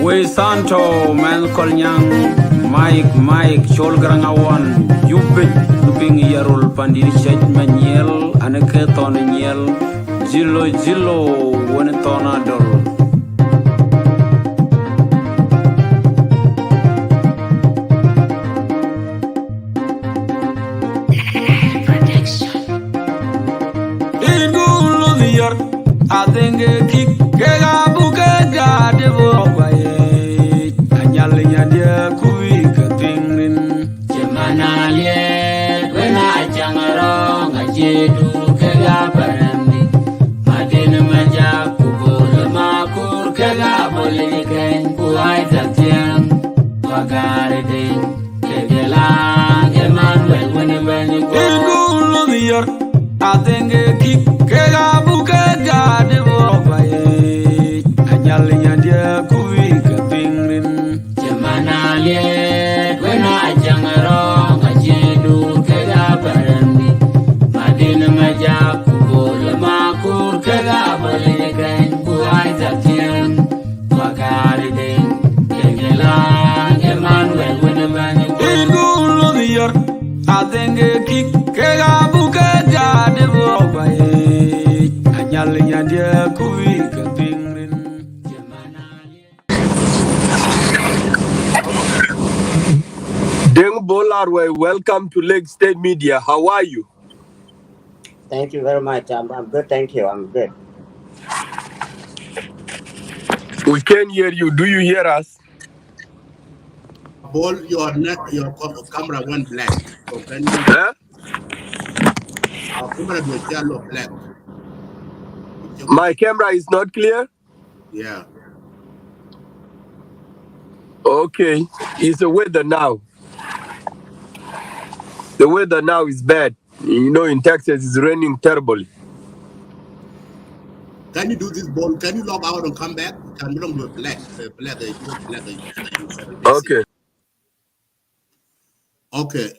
We Santo Man Kolnyang Mike Chol Grangawan Yupit Luping Yarul Pandiri Chet Maniel Aneketon Niel Zilo Wenetona Dol. I think a kick, Kega Buka, Devo, Anyalian, dear Kuika Pingrin, Gemana, when I jang along, I jedu Kega Parandi, Madina Maja, Kubo, Makur, Kega Bolikan, Kuaita Tian, Wagari, Kegela, Emmanuel, when you go to your. I think a kick, Kega Buka, Devo, Anyalian, dear Kuika Pingrin, Gemana, when I jang along, I jedu Kega Parandi, Madina Maja, Kubo, Makur, Kega Bolikan, Kuaita Tian, Wagari, Kegela, Emmanuel, when a man you go to your. I think a kick, Kega Buka. Deng Bol, welcome to Lake State Media. How are you? Thank you very much. I'm good. Thank you. I'm good. We can hear you. Do you hear us? Bol, your camera went black. So can you? Huh? Our camera will yellow black. My camera is not clear? Yeah. Okay. It's the weather now. The weather now is bad. You know, in Texas, it's raining terribly. Can you do this, Bol? Can you log out and come back? Can you do black? Okay. Okay.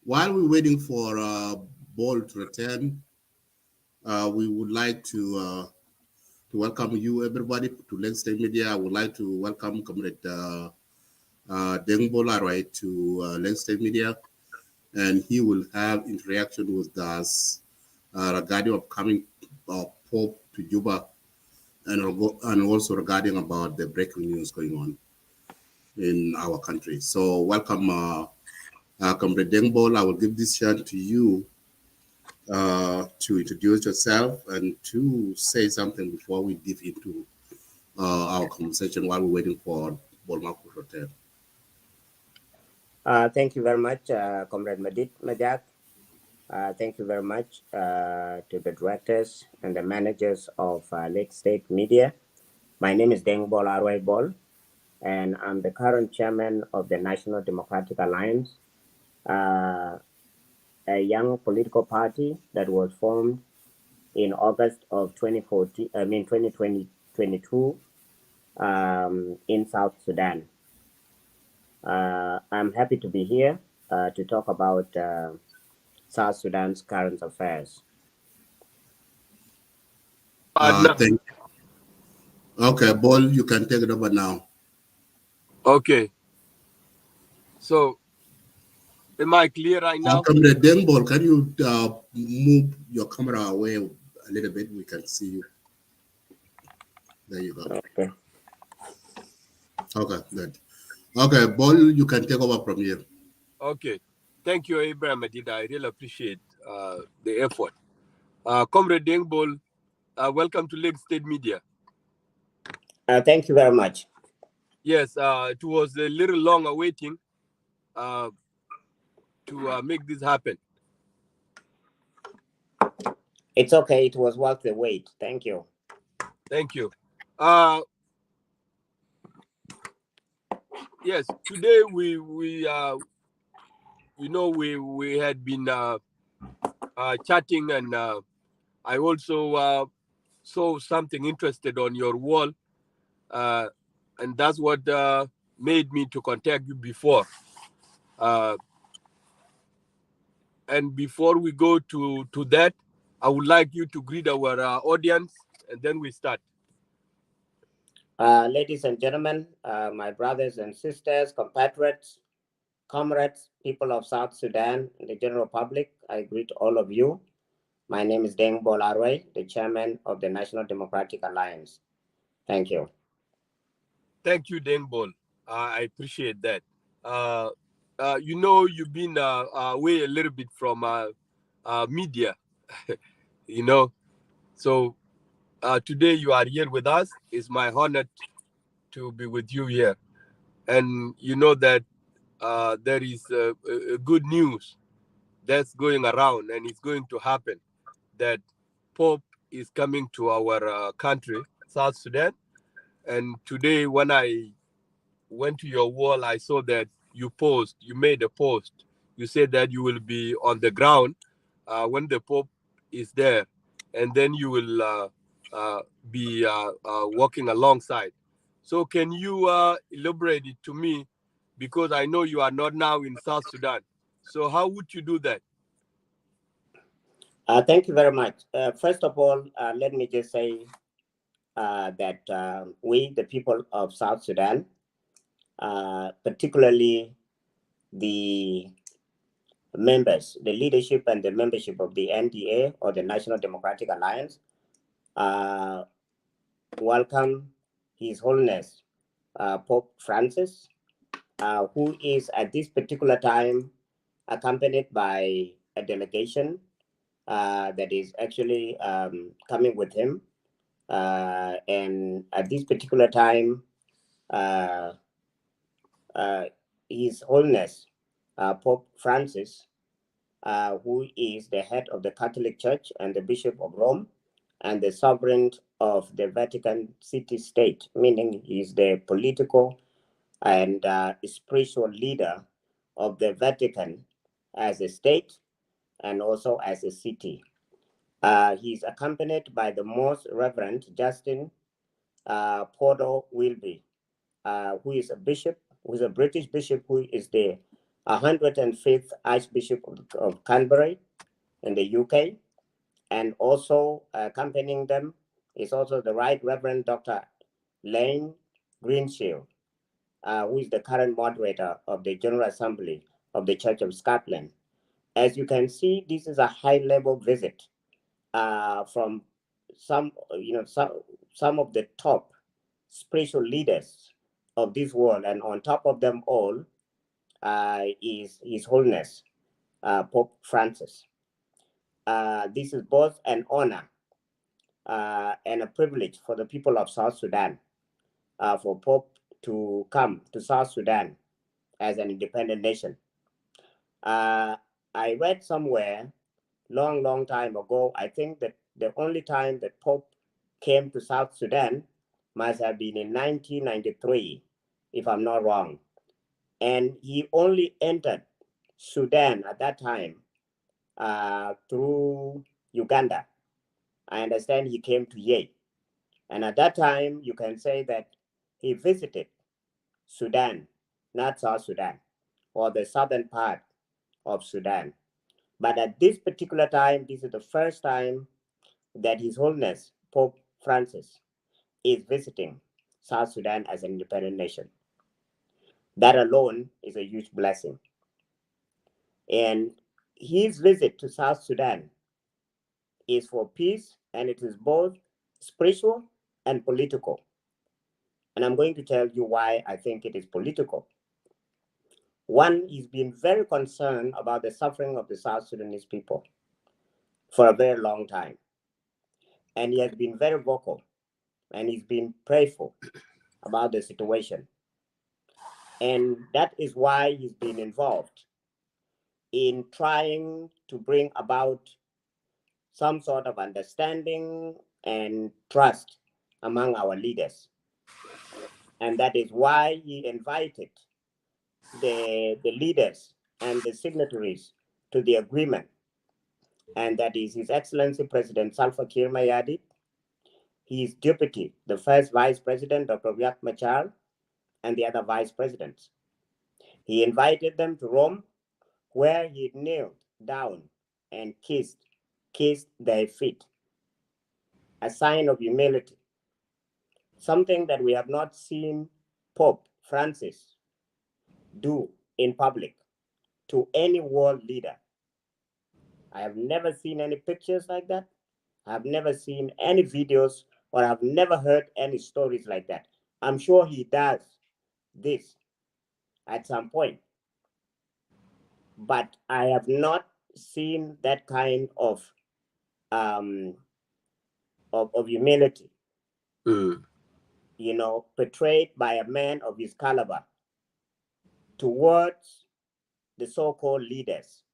While we're waiting for Bol to return, we would like to welcome you, everybody, to Lake State Media. I would like to welcome Comrade Deng Bol to Lake State Media, and he will have interaction with us regarding upcoming Pope to Juba, and also regarding about the breaking news going on in our country. So welcome, Comrade Deng Bol. I will give this chance to you to introduce yourself and to say something before we dive into our conversation while we're waiting for Bolmaku to return. Thank you very much, Comrade Majak. Thank you very much to the directors and the managers of Lake State Media. My name is Deng Bol, and I'm the current chairman of the National Democratic Alliance, a young political party that was formed in August of 2022 in South Sudan. I'm happy to be here to talk about South Sudan's current affairs. Thank you. Okay, Bol, you can take it over now. Okay. So, am I clear right now? Comrade Deng Bol, can you move your camera away a little bit? We can see you. There you go. Okay. Okay, good. Okay, Bol, you can take over from here. Okay. Thank you, Abraham Adida. I really appreciate the effort. Comrade Deng Bol, welcome to Lake State Media. Thank you very much. Yes, it was a little long awaiting to make this happen. It's okay. It was worth the wait. Thank you. Thank you. Yes, today we had been chatting, and I also saw something interested on your wall, and that's what made me to contact you before. And before we go to that, I would like you to greet our audience, and then we start. Ladies and gentlemen, my brothers and sisters, compatriots, comrades, people of South Sudan, and the general public, I greet all of you. My name is Deng Bol, the chairman of the National Democratic Alliance. Thank you. Thank you, Deng Bol. I appreciate that. You've been away a little bit from media, you know. So today you are here with us. It's my honor to be with you here. And you know that there is good news that's going around and it's going to happen, that Pope is coming to our country, South Sudan. And today when I went to your wall, I saw that you made a post. You said that you will be on the ground when the Pope is there, and then you will be walking alongside. So can you elaborate it to me? Because I know you are not now in South Sudan. So how would you do that? Thank you very much. First of all, let me just say that we, the people of South Sudan, particularly the members, the leadership and the membership of the NDA or the National Democratic Alliance, welcome His Holiness Pope Francis, who is at this particular time accompanied by a delegation that is actually coming with him. And at this particular time, uh, His Holiness Pope Francis, who is the head of the Catholic Church and the Bishop of Rome and the sovereign of the Vatican City State, meaning he's the political and spiritual leader of the Vatican as a state and also as a city. He's accompanied by the Most Reverend Justin Porter Wilby, who is a bishop, who is a British bishop, who is the 105th Archbishop of Canterbury in the UK. And also accompanying them is also the Right Reverend Dr. Lane Greenshield, who is the current moderator of the General Assembly of the Church of Scotland. As you can see, this is a high-level visit from some of the top spiritual leaders of this world, and on top of them all is His Holiness Pope Francis. This is both an honor and a privilege for the people of South Sudan, for Pope to come to South Sudan as an independent nation. I read somewhere long time ago, I think that the only time that Pope came to South Sudan must have been in 1993, if I'm not wrong. And he only entered Sudan at that time through Uganda. I understand he came to Ye. And at that time, you can say that he visited Sudan, not South Sudan, or the southern part of Sudan. But at this particular time, this is the first time that His Holiness Pope Francis is visiting South Sudan as an independent nation. That alone is a huge blessing. And his visit to South Sudan is for peace, and it is both spiritual and political. And I'm going to tell you why I think it is political. One, he's been very concerned about the suffering of the South Sudanese people for a very long time. And he has been very vocal, and he's been prayerful about the situation. And that is why he's been involved in trying to bring about some sort of understanding and trust among our leaders. And that is why he invited the leaders and the signatories to the agreement. And that is His Excellency President Salva Kiir Mayardit, his deputy, the first Vice President, Dr. Riek Machar, and the other vice presidents. He invited them to Rome, where he knelt down and kissed their feet, a sign of humility something that we have not seen Pope Francis do in public to any world leader. I have never seen any pictures like that. I've never seen any videos, or I've never heard any stories like that. I'm sure he does this at some point, but I have not seen that kind of humility, portrayed by a man of his caliber towards the so-called leaders,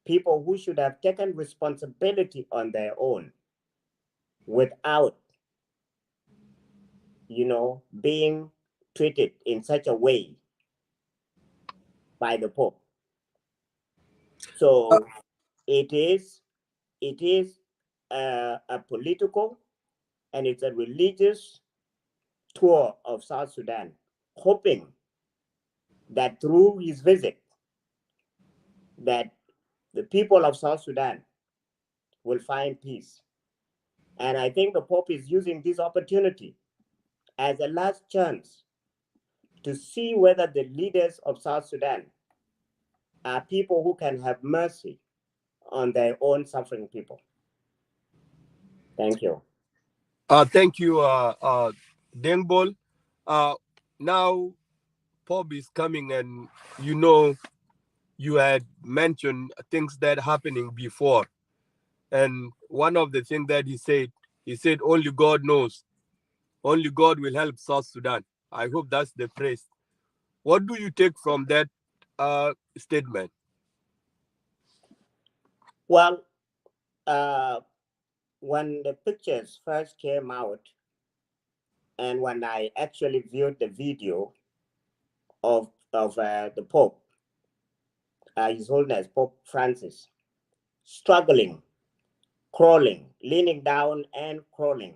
people who should have taken responsibility on their own without, being treated in such a way by the Pope. So it is a political and it's a religious tour of South Sudan, hoping that through his visit, that the people of South Sudan will find peace. And I think the Pope is using this opportunity as a last chance to see whether the leaders of South Sudan are people who can have mercy on their own suffering people. Thank you. Thank you, Deng Bol. Now, Pope is coming, and you had mentioned things that happening before. And one of the things that he said, only God knows. Only God will help South Sudan. I hope that's the phrase. What do you take from that statement? Well, when the pictures first came out, and when I actually viewed the video of the Pope, His Holiness Pope Francis, struggling, crawling, leaning down and crawling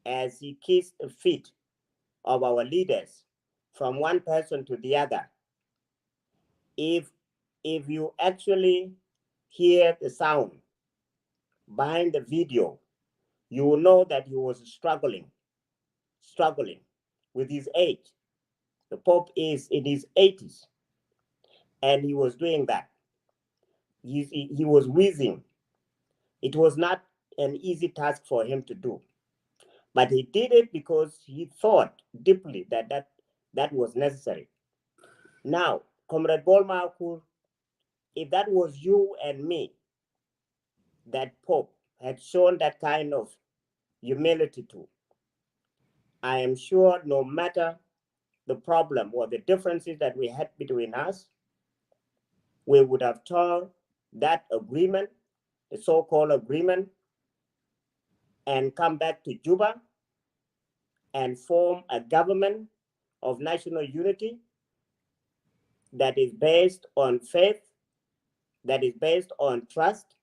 as he kissed the feet of our leaders from one person to the other. If you actually hear the sound behind the video, you will know that he was struggling with his age. The Pope is in his 80s, and he was doing that. He was wheezing. It was not an easy task for him to do, but he did it because he thought deeply that was necessary. Now, Comrade Bolmarkur, if that was you and me, that Pope had shown that kind of humility to, I am sure no matter the problem or the differences that we had between us, we would have torn that agreement, the so-called agreement, and come back to Juba and form a government of national unity that is based on faith, that is based on trust,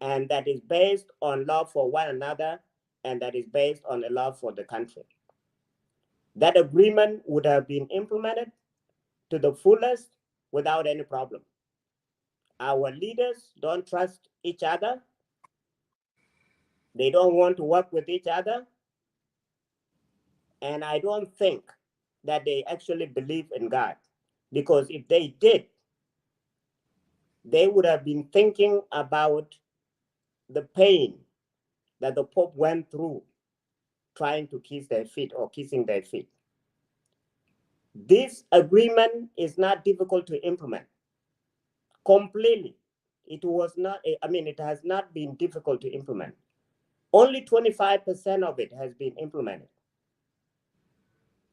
and that is based on love for one another, and that is based on a love for the country. That agreement would have been implemented to the fullest without any problem. Our leaders don't trust each other. They don't want to work with each other. And I don't think that they actually believe in God. Because if they did, they would have been thinking about the pain that the Pope went through trying to kiss their feet or kissing their feet. This agreement is not difficult to implement completely. It has not been difficult to implement. Only 25% of it has been implemented.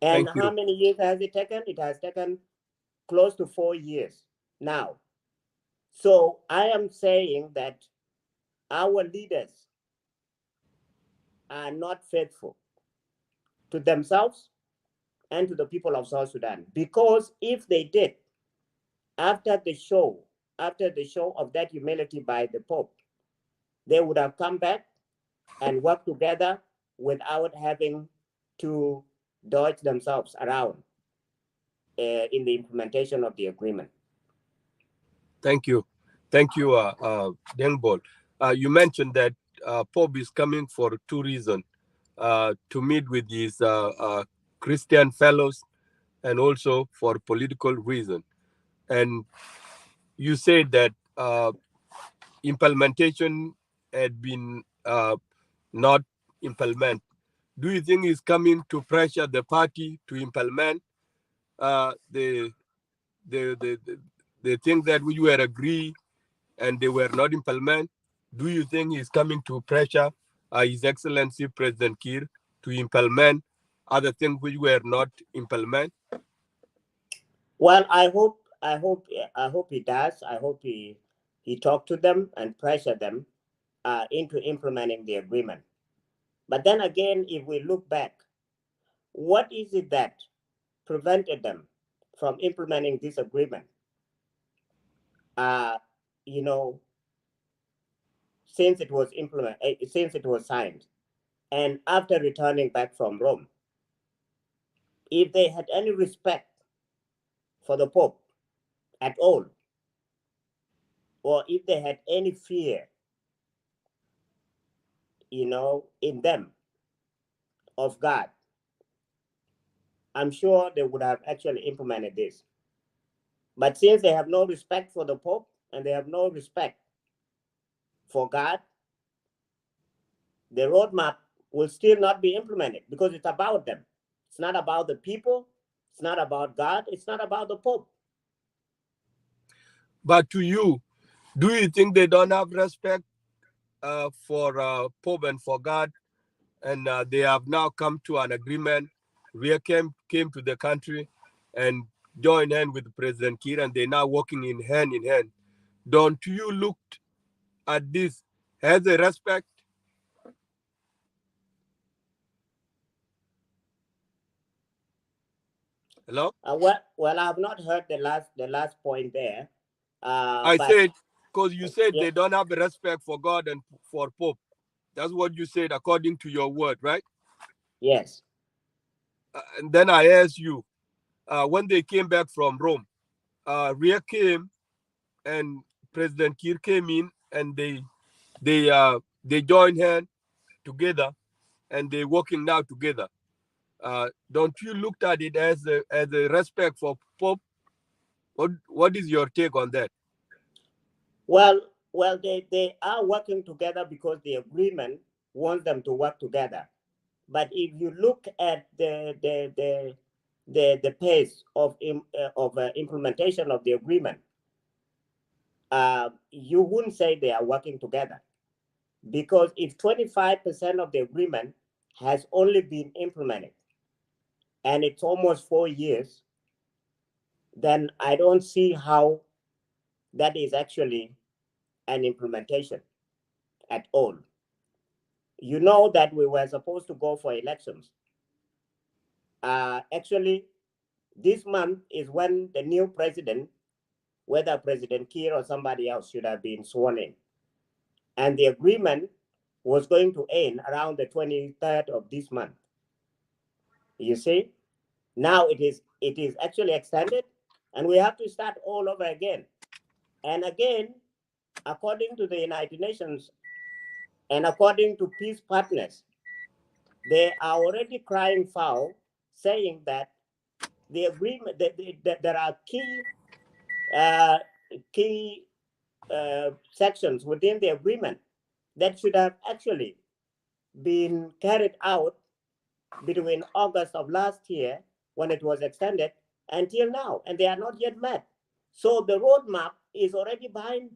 And how many years has it taken? It has taken close to 4 years now. So I am saying that our leaders are not faithful to themselves and to the people of South Sudan. Because if they did, after the show of that humility by the Pope, they would have come back and worked together without having to dodge themselves around in the implementation of the agreement. Thank you, Deng Bol. You mentioned that Pope is coming for two reasons. to meet with his Christian fellows and also for political reason. And you said that implementation had been not implemented. Do you think he's coming to pressure the party to implement the things that we were agree and they were not implemented? Do you think he's coming to pressure His Excellency President Kiir to implement other things which were not implemented? Well, I hope he does. I hope he talked to them and pressure them into implementing the agreement. But then again, if we look back, what is it that prevented them from implementing this agreement? You know, since it was since it was signed, and after returning back from Rome, if they had any respect for the Pope at all, or if they had any fear, in them of God, I'm sure they would have actually implemented this. But since they have no respect for the Pope and they have no respect for God, the roadmap will still not be implemented because it's about them. It's not about the people. It's not about God. It's not about the Pope. But to you, do you think they don't have respect for Pope and for God, and they have now come to an agreement? Ria came to the country and joined hand with President Kiir, and they're now working in hand. Don't you look at this as a respect? Hello? Well, I have not heard the last point there. I But said, because you said yeah, they don't have respect for God and for Pope. That's what you said according to your word, right? yes. And then I asked you, when they came back from Rome, Ria came and President Kiir came in, and they joined hands together, and they're working now together. Don't you look at it as a respect for Pope? What is your take on that? Well, they are working together because the agreement wants them to work together. But if you look at the pace of implementation of the agreement, you wouldn't say they are working together, because if 25% of the agreement has only been implemented and it's almost 4 years, then I don't see how that is actually an implementation at all. You know that we were supposed to go for elections. Actually, this month is when the new president, whether President Kiir or somebody else, should have been sworn in. And the agreement was going to end around the 23rd of this month. You see, now it is actually extended, and we have to start all over again. And again, according to the United Nations and according to peace partners, they are already crying foul, saying that the agreement that there are key sections within the agreement that should have actually been carried out between August of last year, when it was extended, until now, and they are not yet met. So the roadmap is already behind,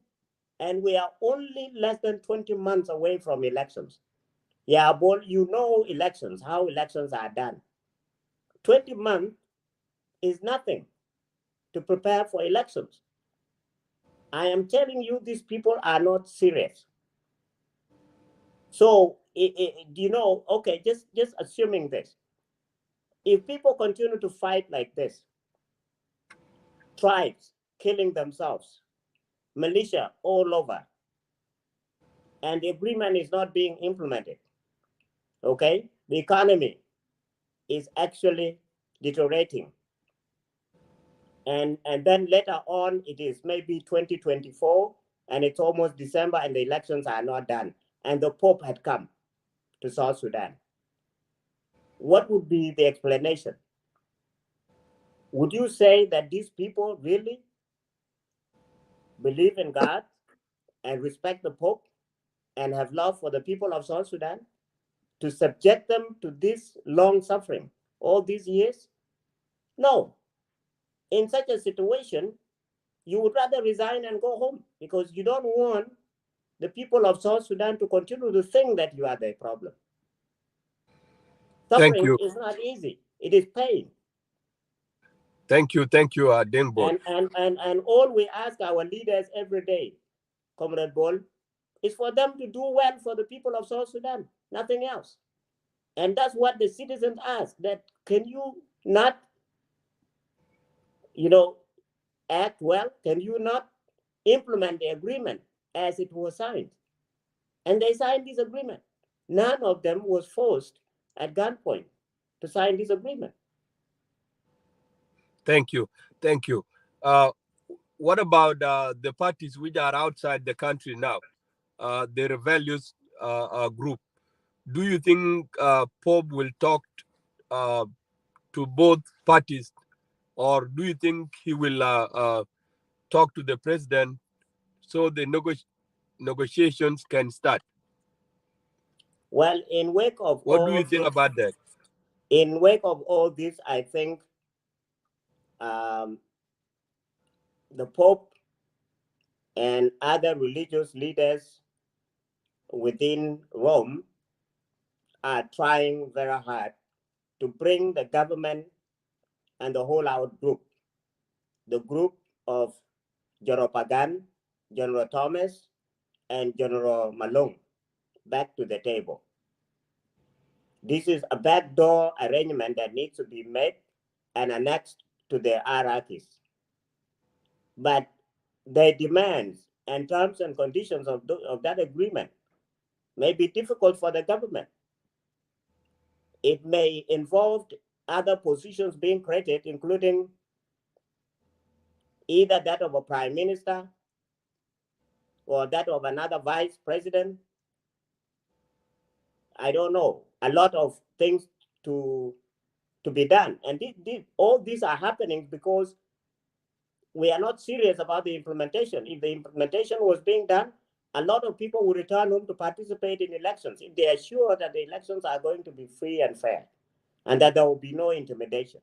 and we are only less than 20 months away from elections. Yeah, Bol, you know elections, how elections are done. 20 months is nothing to prepare for elections. I am telling you, these people are not serious. So, okay, just assuming this. If people continue to fight like this, tribes killing themselves, militia all over, and the agreement is not being implemented, okay, the economy is actually deteriorating. And then later on, it is maybe 2024, and it's almost December, and the elections are not done. And the Pope had come to South Sudan. what would be the explanation? Would you say that these people really believe in God and respect the Pope and have love for the people of South Sudan to subject them to this long suffering all these years? No. In such a situation, you would rather resign and go home because you don't want the people of South Sudan to continue to think that you are their problem. Thank Suffering you. is not easy. It is pain. Thank you, Deng Bol. And all we ask our leaders every day, Comrade Bol, is for them to do well for the people of South Sudan, nothing else. And that's what the citizens ask, that can you not, act well? Can you not implement the agreement as it was signed? And they signed this agreement. None of them was forced at gunpoint to sign this agreement. Thank you. What about the parties which are outside the country now? The rebellious group. Do you think Pope will talk to both parties, or do you think he will talk to the president so the negotiations can start? Well, in wake of What do you all think this, about that? I think um, the Pope and other religious leaders within Rome are trying very hard to bring the government and the whole out group, the group of General Pagan, General Thomas, and General Malone, back to the table. This is a backdoor arrangement that needs to be made and annexed to the hierarchies. But the demands and terms and conditions of that agreement may be difficult for the government. It may involve other positions being created, including either that of a prime minister or that of another vice president. I don't know. A lot of things to be done. And all these are happening because we are not serious about the implementation. If the implementation was being done, a lot of people will return home to participate in elections if they are sure that the elections are going to be free and fair and that there will be no intimidation.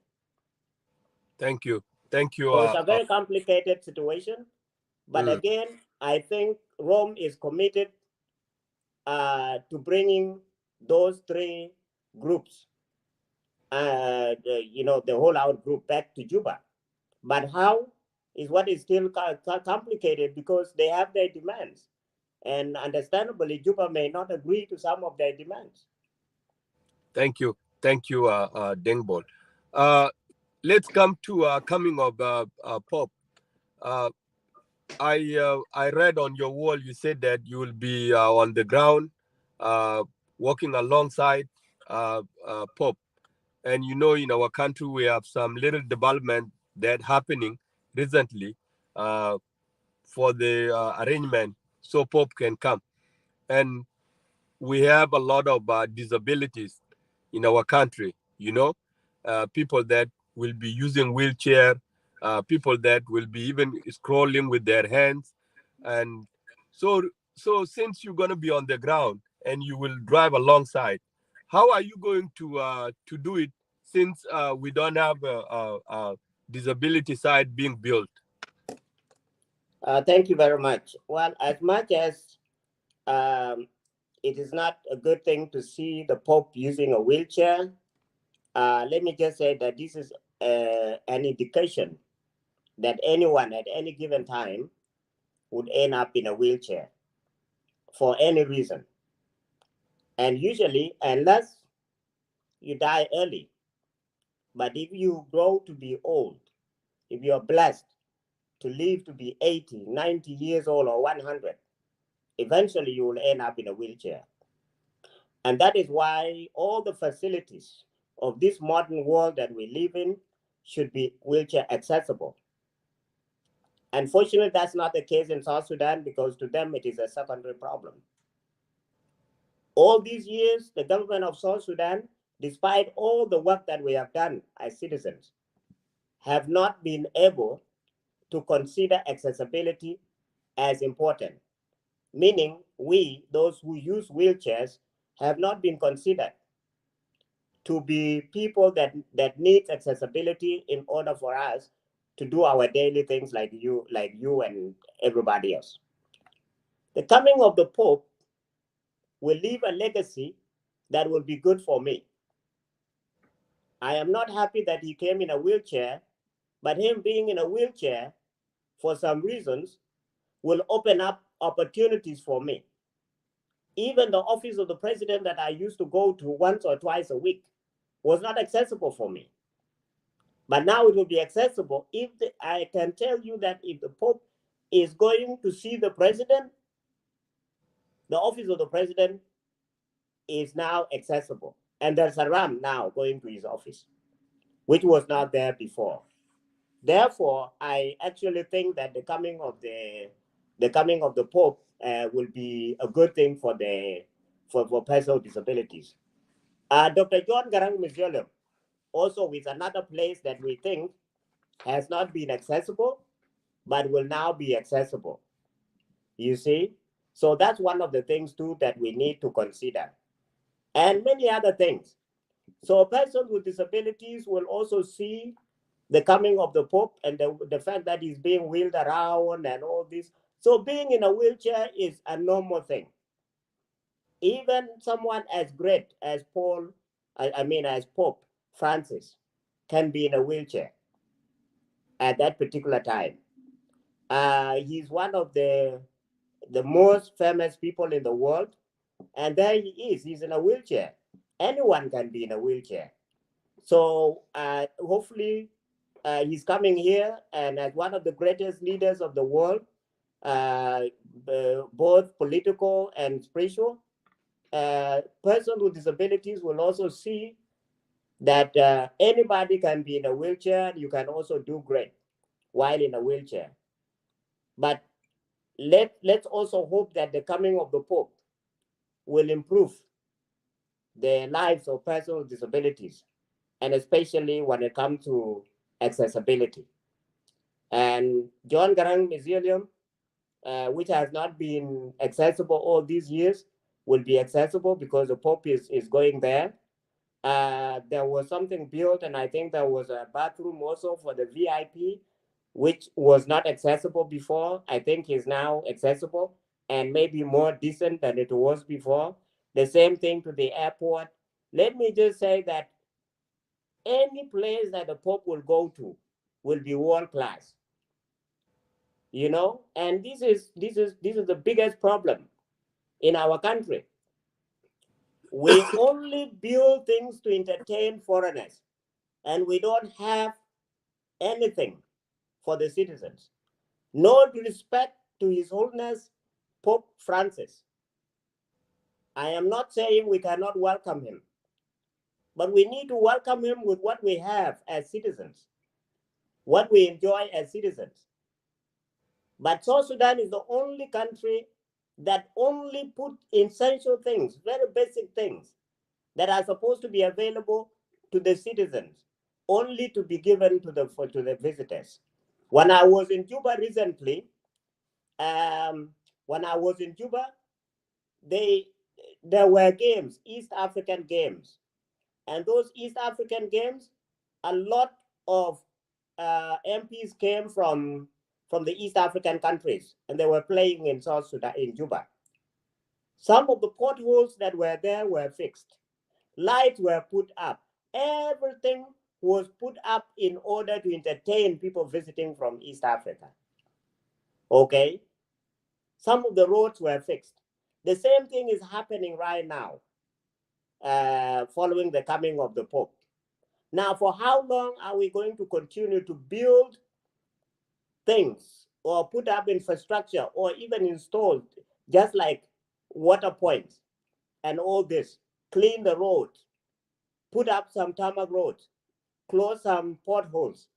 Thank you. So it's a very complicated situation. But again, I think Rome is committed to bringing those three groups, the whole out group back to Juba. But how is what is still complicated because they have their demands. And understandably, Juba may not agree to some of their demands. Thank you, Deng Bol. Let's come to coming of Pope. I read on your wall you said that you will be on the ground, working alongside Pope. And in our country we have some little development that happening recently for the arrangement so Pope can come. And we have a lot of disabilities in our country, people that will be using wheelchair, people that will be even scrolling with their hands. And so since you're going to be on the ground and you will drive alongside, how are you going to do it since we don't have a disability side being built? Thank you very much. Well, as much as it is not a good thing to see the Pope using a wheelchair, let me just say that this is an indication that anyone at any given time would end up in a wheelchair for any reason. And usually, unless you die early, but if you grow to be old, if you are blessed to live to be 80, 90 years old, or 100, eventually you will end up in a wheelchair. And that is why all the facilities of this modern world that we live in should be wheelchair accessible. Unfortunately, that's not the case in South Sudan because to them it is a secondary problem. All these years, the government of South Sudan despite all the work that we have done as citizens, have not been able to consider accessibility as important, meaning we, those who use wheelchairs, have not been considered to be people that need accessibility in order for us to do our daily things like you and everybody else. The coming of the Pope will leave a legacy that will be good for me. I am not happy that he came in a wheelchair, but him being in a wheelchair for some reasons will open up opportunities for me. Even the office of the president that I used to go to once or twice a week was not accessible for me. But now it will be accessible. I can tell you that if the Pope is going to see the president, the office of the president is now accessible. And there's a ramp now going to his office, which was not there before. Therefore, I actually think that the coming of the Pope will be a good thing for persons with disabilities. Dr. John Garang Museum also is another place that we think has not been accessible, but will now be accessible. You see? So that's one of the things too that we need to consider. And many other things. So persons with disabilities will also see the coming of the Pope and the fact that he's being wheeled around and all this. So being in a wheelchair is a normal thing. Even someone as great as as Pope Francis can be in a wheelchair at that particular time. He's one of the most famous people in the world, and there he is. He's in a wheelchair. Anyone can be in a wheelchair. So hopefully he's coming here, and as one of the greatest leaders of the world, both political and spiritual, persons with disabilities will also see that anybody can be in a wheelchair. You can also do great while in a wheelchair. But let's also hope that the coming of the Pope will improve the lives of persons with disabilities, and especially when it comes to accessibility. And John Garang Museum, which has not been accessible all these years, will be accessible because the Pope is going there. There was something built, and I think there was a bathroom also for the VIP, which was not accessible before. I think is now accessible and maybe more decent than it was before. The same thing to the airport. Let me just say that any place that the Pope will go to will be world class. And this is the biggest problem in our country. We only build things to entertain foreigners, and we don't have anything for the citizens. No respect to His Holiness Pope Francis. I am not saying we cannot welcome him, but we need to welcome him with what we have as citizens, what we enjoy as citizens. But South Sudan is the only country that only put essential things, very basic things that are supposed to be available to the citizens, only to be given to the visitors. When I was in Juba recently, there were games, East African games, and those East African games, a lot of MPs came from the East African countries, and they were playing in South Sudan, in Juba. Some of the potholes that were there were fixed. Lights were put up. Everything was put up in order to entertain people visiting from East Africa. Okay? Some of the roads were fixed. The same thing is happening right now, following the coming of the Pope. Now, for how long are we going to continue to build things or put up infrastructure or even install, just like water points and all this, clean the roads, put up some tarmac roads, close some potholes,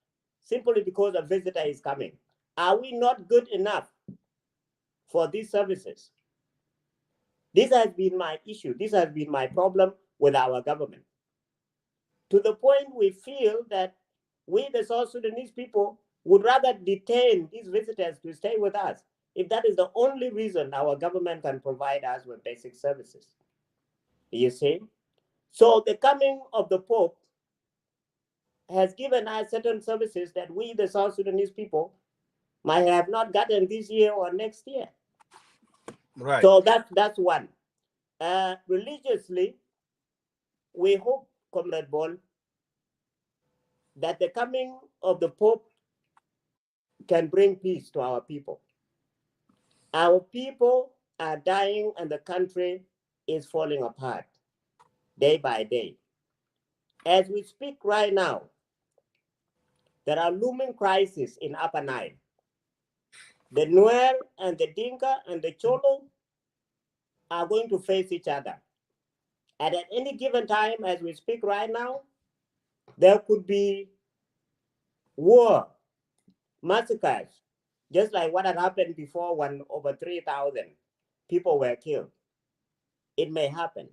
simply because a visitor is coming? Are we not good enough for these services? This has been my issue. This has been my problem with our government. to the point we feel that we, the South Sudanese people, would rather detain these visitors to stay with us if that is the only reason our government can provide us with basic services. You see? So the coming of the Pope has given us certain services that we, the South Sudanese people, might have not gotten this year or next year. Right. So that's one. Religiously, we hope, Comrade Bol, that the coming of the Pope can bring peace to our people. Our people are dying and the country is falling apart day by day. As we speak right now, there are looming crises in Upper Nile. The Nuer and the Dinka and the Cholo are going to face each other. And at any given time, as we speak right now, there could be war, massacres, just like what had happened before when over 3,000 people were killed. It may happen.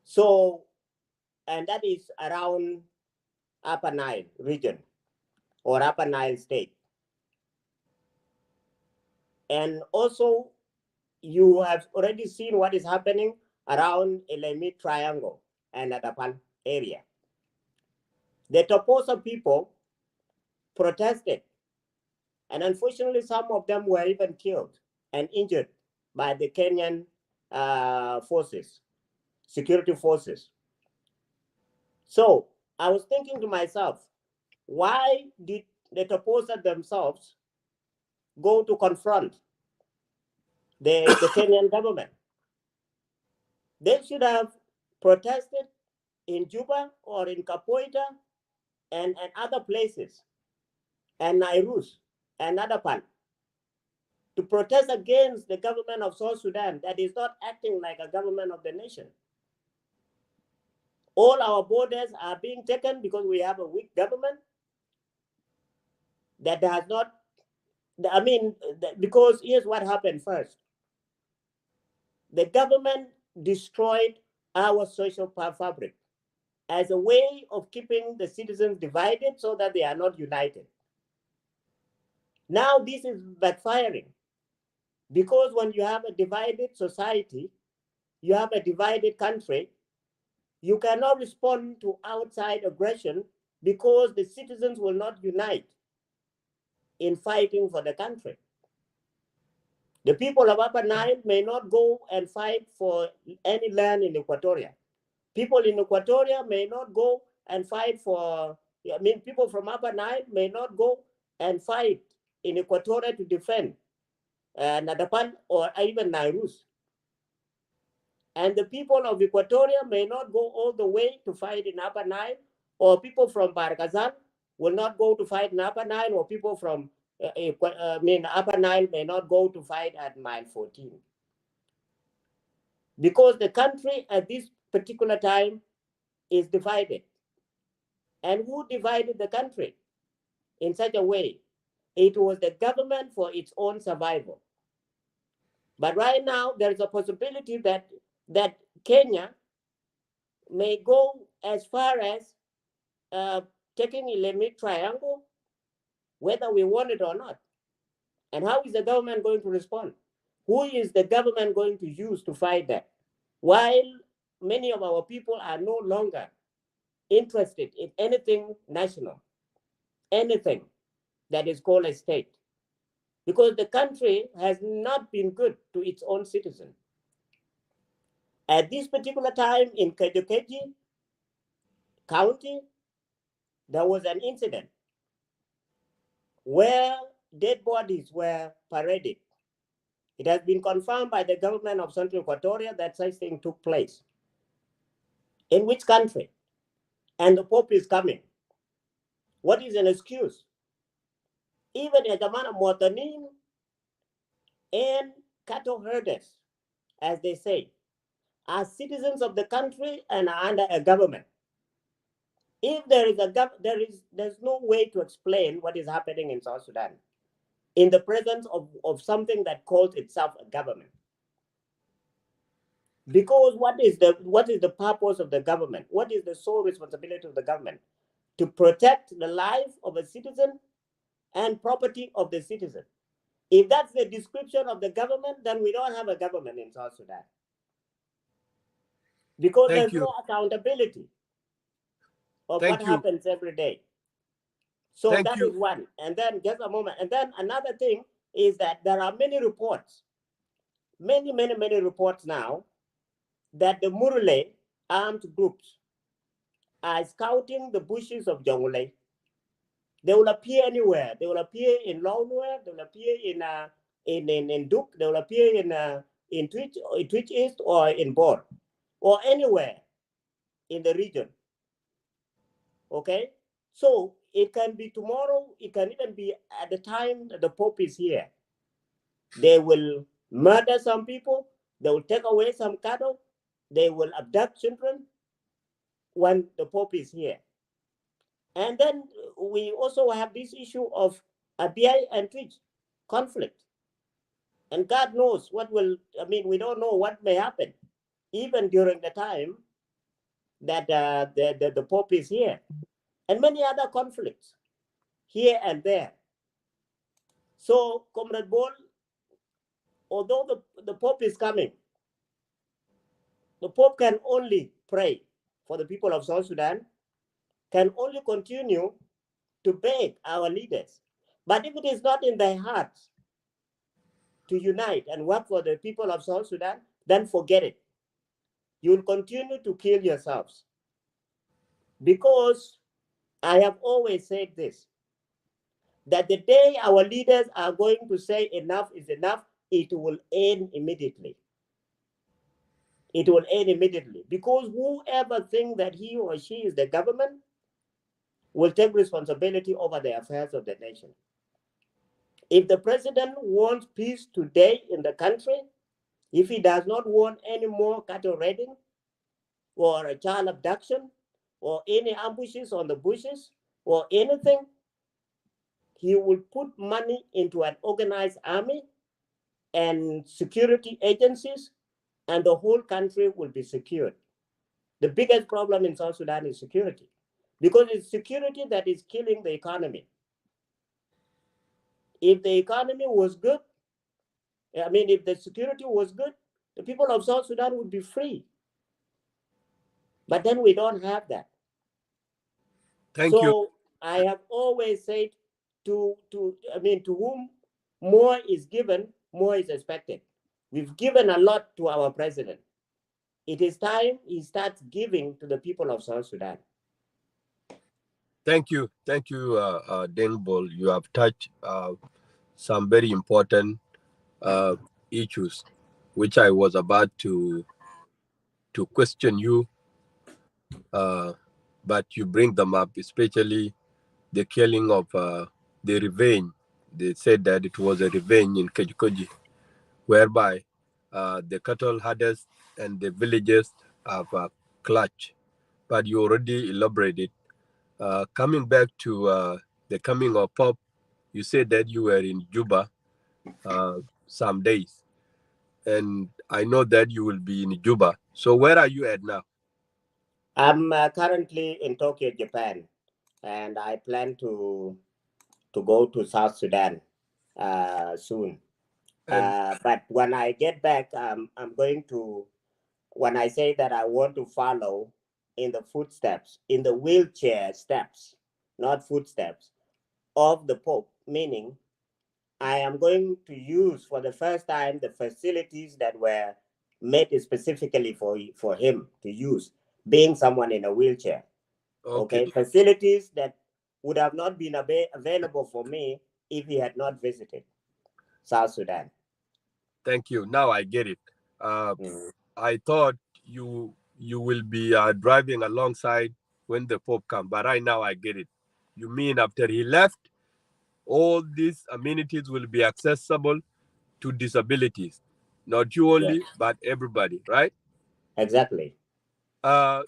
So, and that is around Upper Nile region or Upper Nile state. And also, you have already seen what is happening around Elamit Triangle and Atapan area. The Toposa people protested, and unfortunately, some of them were even killed and injured by the Kenyan forces, security forces. So I was thinking to myself, why did the Toposa themselves go to confront the Kenyan government? They should have protested in Juba or in Kapoita and other places, and Nairus and Adapan, to protest against the government of South Sudan that is not acting like a government of the nation. All our borders are being taken because we have a weak government that has not, because here's what happened first. The government destroyed our social fabric as a way of keeping the citizens divided so that they are not united. Now this is backfiring because when you have a divided society, you have a divided country, you cannot respond to outside aggression because the citizens will not unite in fighting for the country. The people of Upper Nile may not go and fight for any land in Equatoria. People in Equatoria may not go and fight for, people from Upper Nile may not go and fight in Equatoria to defend Nadapan or even Nairus. And the people of Equatoria may not go all the way to fight in Upper Nile, or people from Barkazal will not go to fight in Upper Nile, or people from Upper Nile may not go to fight at mile 14. Because the country at this particular time is divided. And who divided the country in such a way? It was the government for its own survival. But right now, there is a possibility that Kenya may go as far as taking Ilemit Triangle, whether we want it or not. And how is the government going to respond? Who is the government going to use to fight that? While many of our people are no longer interested in anything national, anything that is called a state, because the country has not been good to its own citizens. At this particular time in Kajukeji County, there was an incident where dead bodies were paraded. It has been confirmed by the government of Central Equatoria that such thing took place. In which country? And the Pope is coming. What is an excuse? Even a Jamana Motanin and cattle herders, as they say, are citizens of the country and are under a government. If there is there's no way to explain what is happening in South Sudan in the presence of something that calls itself a government. Because what is the purpose of the government? What is the sole responsibility of the government? To protect the life of a citizen and property of the citizen. If that's the description of the government, then we don't have a government in South Sudan, because Thank there's you. no accountability of what Thank you. happens every day. So Thank that is you. one. And then just a moment. And then another thing is that there are many reports, many reports now that the Murle armed groups are scouting the bushes of Jonglei. They will appear anywhere. They will appear in Lownware. They will appear in Duke. They will appear in Twitch East or in Bor or anywhere in the region. Okay, so it can be tomorrow. It can even be at the time that the Pope is here. They will murder some people. They will take away some cattle. They will abduct children when the Pope is here. And then we also have this issue of Abiy and Twitch conflict. And God knows what will, I mean, we don't know what may happen, even during the time that the Pope is here. And many other conflicts here and there. So, Comrade Bol, although the Pope is coming, the Pope can only pray for the people of South Sudan, can only continue to beg our leaders. But if it is not in their hearts to unite and work for the people of South Sudan, then forget it. You will continue to kill yourselves. Because I have always said this, that the day our leaders are going to say enough is enough, it will end immediately. It will end immediately, because whoever thinks that he or she is the government will take responsibility over the affairs of the nation. If the president wants peace today in the country, if he does not want any more cattle raiding or a child abduction or any ambushes on the bushes or anything, he will put money into an organized army and security agencies, and the whole country will be secured. The biggest problem in South Sudan is security, because it's security that is killing the economy. If the economy was good, I mean, if the security was good, the people of South Sudan would be free. But then we don't have that. Thank you. So I have always said to whom more is given, more is expected. We've given a lot to our president. It is time he starts giving to the people of South Sudan. Thank you. Thank you, Deng Bol. You have touched some very important issues, which I was about to question you, but you bring them up, especially the killing of the revenge. They said that it was a revenge in Kejikoji, whereby the cattle herders and the villagers have clutch. But you already elaborated. Coming back to the coming of Pop, you said that you were in Juba some days, and I know that you will be in Juba. So where are you at now? I'm currently in Tokyo, Japan, and I plan to go to South Sudan soon. And But when I get back, I'm going to, when I say that I want to follow in the footsteps, in the wheelchair steps, not footsteps, of the Pope, meaning I am going to use for the first time the facilities that were made specifically for him to use, being someone in a wheelchair. okay, Okay, facilities that would have not been available for me if he had not visited South Sudan. thank you. Now I get it. Uh, Mm. I thought you will be driving alongside when the Pope come, but right now I get it. You mean after he left, all these amenities will be accessible to disabilities, not you Yes, only, but everybody, right? exactly. Uh,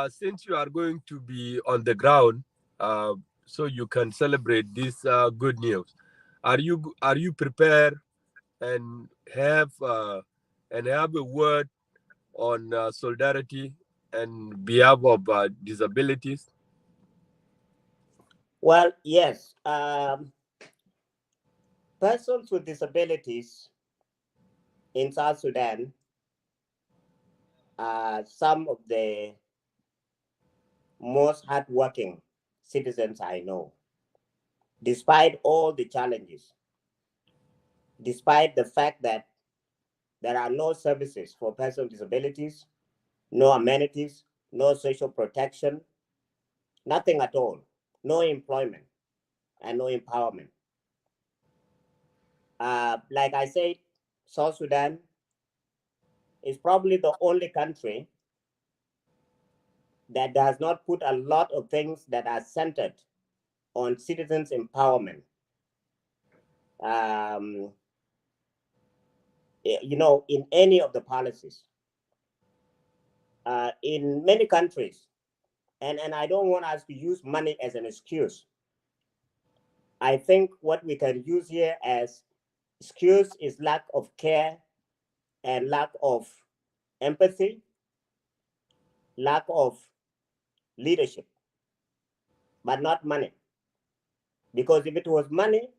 since you are going to be on the ground, uh, so you can celebrate this good news, are you prepared and have a word on solidarity and behalf of disabilities? Well, yes. Persons with disabilities in South Sudan are some of the most hardworking citizens I know, despite all the challenges, despite the fact that there are no services for persons with disabilities, no amenities, no social protection, nothing at all, no employment, and no empowerment. Like I said, South Sudan is probably the only country that does not put a lot of things that are centered on citizens' empowerment. Um, in any of the policies. In many countries, and I don't want us to use money as an excuse. I think what we can use here as excuse is lack of care and lack of empathy, lack of leadership, but not money. Because if it was money,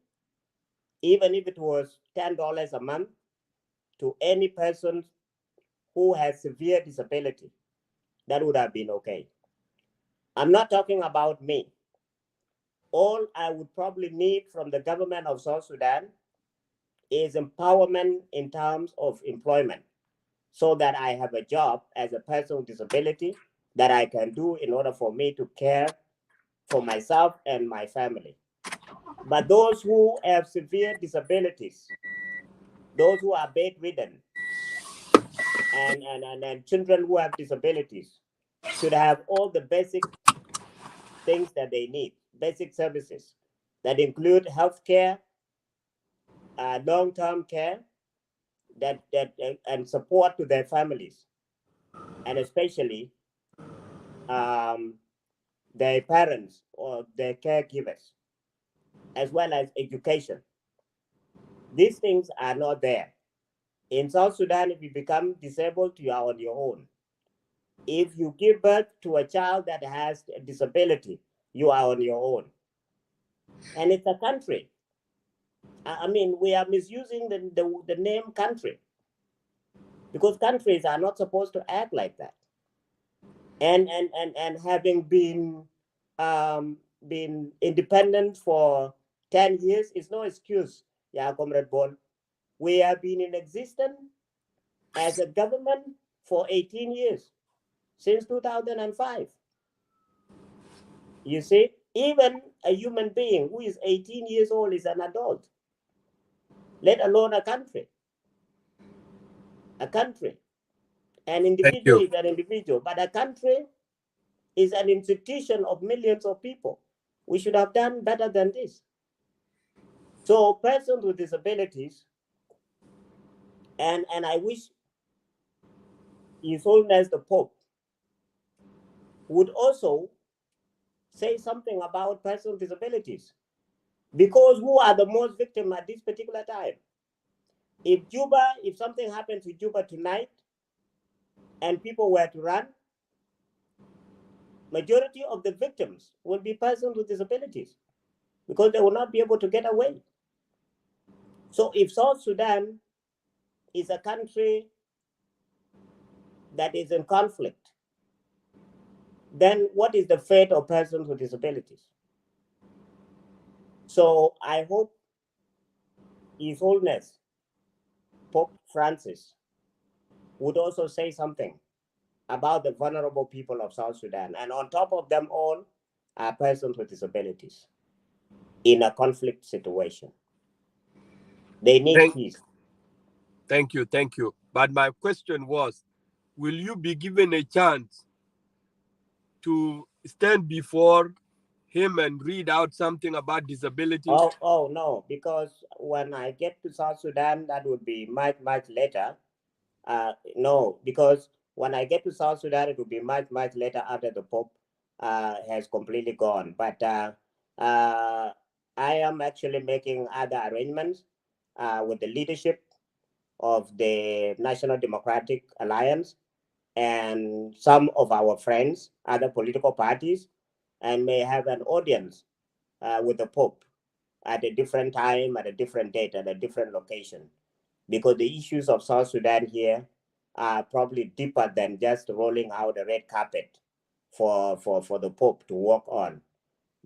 even if it was $10 a month to any person who has severe disability, that would have been okay. I'm not talking about me. All I would probably need from the government of South Sudan is empowerment in terms of employment, so that I have a job as a person with disability that I can do in order for me to care for myself and my family. But those who have severe disabilities, those who are bedridden, and children who have disabilities should have all the basic things that they need, basic services that include health care, long-term care, and support to their families, and especially um, their parents or their caregivers, as well as education. These things are not there. In South Sudan, if you become disabled, you are on your own. If you give birth to a child that has a disability, you are on your own. And it's a country. I mean, we are misusing the name country, because countries are not supposed to act like that. And having been independent for 10 years is no excuse. Yeah, Comrade Bol. We have been in existence as a government for 18 years, since 2005. You see, even a human being who is 18 years old is an adult, let alone a country. A country. An Thank individual you. is an individual, but a country is an institution of millions of people. We should have done better than this. So persons with disabilities, and I wish His Holiness the Pope would also say something about persons with disabilities, because who are the most victim at this particular time? If something happened to Juba tonight and people were to run, majority of the victims will be persons with disabilities, because they will not be able to get away. So if South Sudan is a country that is in conflict, then what is the fate of persons with disabilities? So I hope His Holiness Pope Francis would also say something about the vulnerable people of South Sudan. And on top of them all are persons with disabilities in a conflict situation. They need peace. Thank you. But my question was, will you be given a chance to stand before him and read out something about disabilities? Oh no, because when I get to South Sudan, that would be much, much later. No, because when I get to South Sudan, it will be much, much later after the Pope has completely gone. But I am actually making other arrangements with the leadership of the National Democratic Alliance and some of our friends, other political parties, and may have an audience with the Pope at a different time, at a different date, at a different location. Because the issues of South Sudan here are probably deeper than just rolling out a red carpet for the Pope to walk on.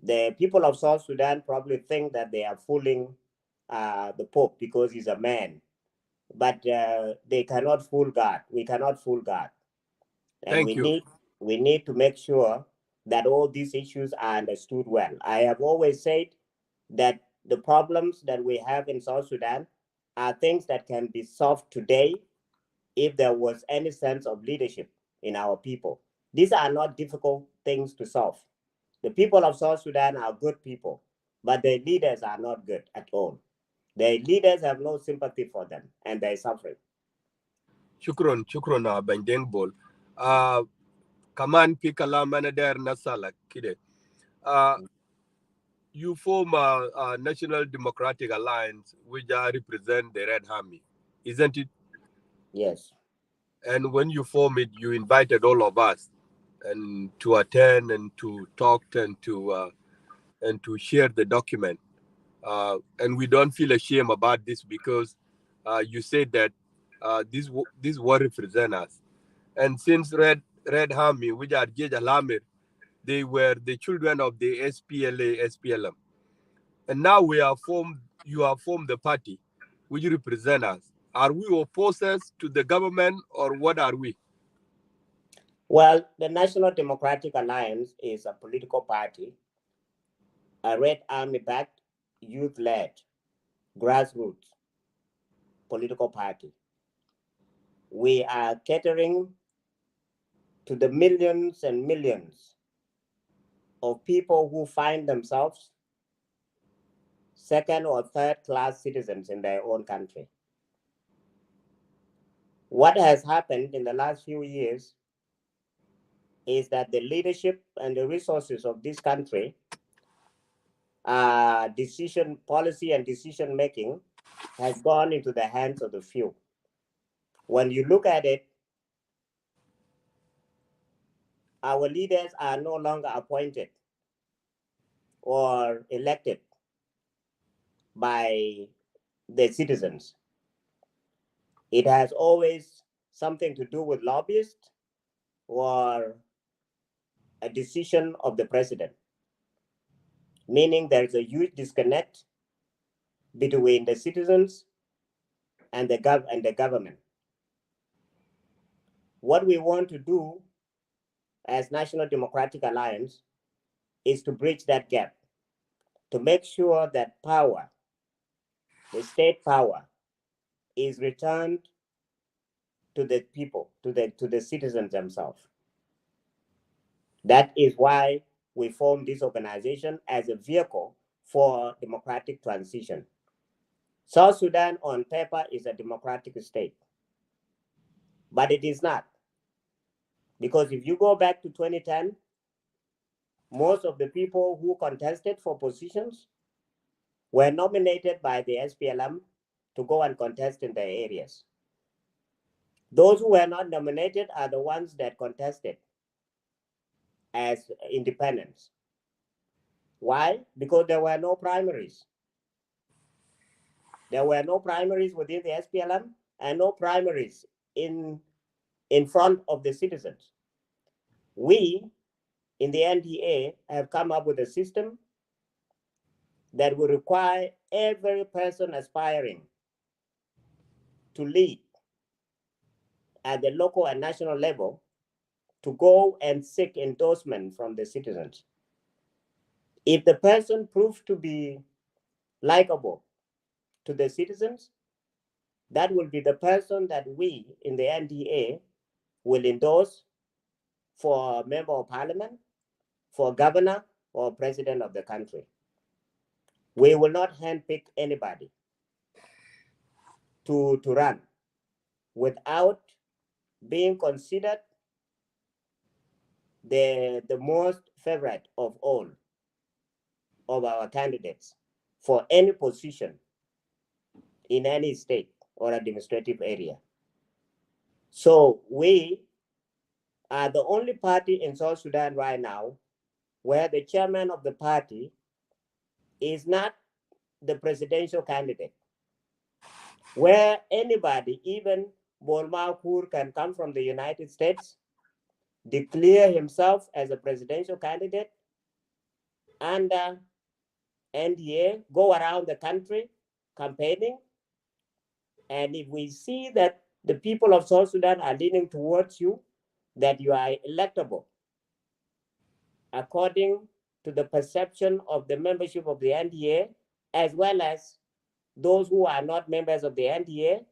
The people of South Sudan probably think that they are fooling the Pope because he's a man, but they cannot fool God. We cannot fool God, and Thank you. we need to make sure that all these issues are understood well. I have always said that the problems that we have in South Sudan are things that can be solved today if there was any sense of leadership in our people. These are not difficult things to solve. The people of South Sudan are good people, but their leaders are not good at all. Their leaders have no sympathy for them, and they're suffering. Shukron, Ben Deng Bol. Kaman fi kalam ana der nasala kide. Uh, you form a National Democratic Alliance, which represent the Red Army, isn't it? Yes. And when you form it, you invited all of us and to attend and to talk and to share the document. And we don't feel ashamed about this because you said that this what represent us. And since Red Army, which are Jej Alamir, they were the children of the SPLA, SPLM. And now we are formed, you have formed the party which represent us. Are we opposers to the government or what are we? Well, the National Democratic Alliance is a political party, a Red Army backed, youth led, grassroots political party. We are catering to the millions and millions of people who find themselves second or third class citizens in their own country. What has happened in the last few years is that the leadership and the resources of this country, decision policy and decision making, has gone into the hands of the few. When you look at it, our leaders are no longer appointed or elected by the citizens. It has always something to do with lobbyists or a decision of the president, meaning there's a huge disconnect between the citizens and the government. What we want to do as National Democratic Alliance is to bridge that gap, to make sure that power, the state power, is returned to the people, to the citizens themselves. That is why we formed this organization as a vehicle for democratic transition. South Sudan on paper is a democratic state, but it is not. Because if you go back to 2010, most of the people who contested for positions were nominated by the SPLM to go and contest in their areas. Those who were not nominated are the ones that contested as independents. Why? Because there were no primaries. There were no primaries within the SPLM and no primaries in front of the citizens. We in the NDA have come up with a system that will require every person aspiring to lead at the local and national level to go and seek endorsement from the citizens. If the person proves to be likable to the citizens, that will be the person that we in the NDA will endorse for member of parliament, for governor, or president of the country. We will not handpick anybody to run without being considered the most favorite of all of our candidates for any position in any state or administrative area. So we are the only party in South Sudan right now where the chairman of the party is not the presidential candidate, where anybody, even Bolma Kur, can come from the United States, declare himself as a presidential candidate, and NDA go around the country campaigning. And if we see that the people of South Sudan are leaning towards you, that you are electable according to the perception of the membership of the NDA, as well as those who are not members of the NDA,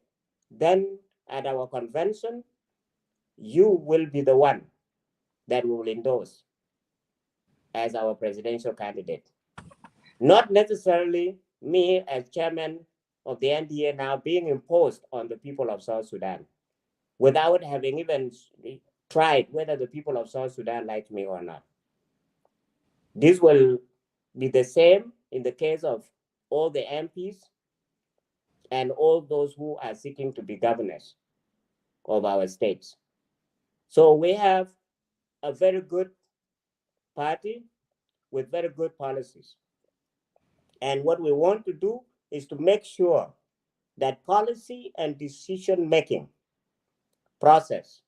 then at our convention, you will be the one that we will endorse as our presidential candidate. Not necessarily me as chairman of the NDA now being imposed on the people of South Sudan without having even tried whether the people of South Sudan like me or not. This will be the same in the case of all the MPs and all those who are seeking to be governors of our states. So we have a very good party with very good policies. And what we want to do is to make sure that policy and decision making process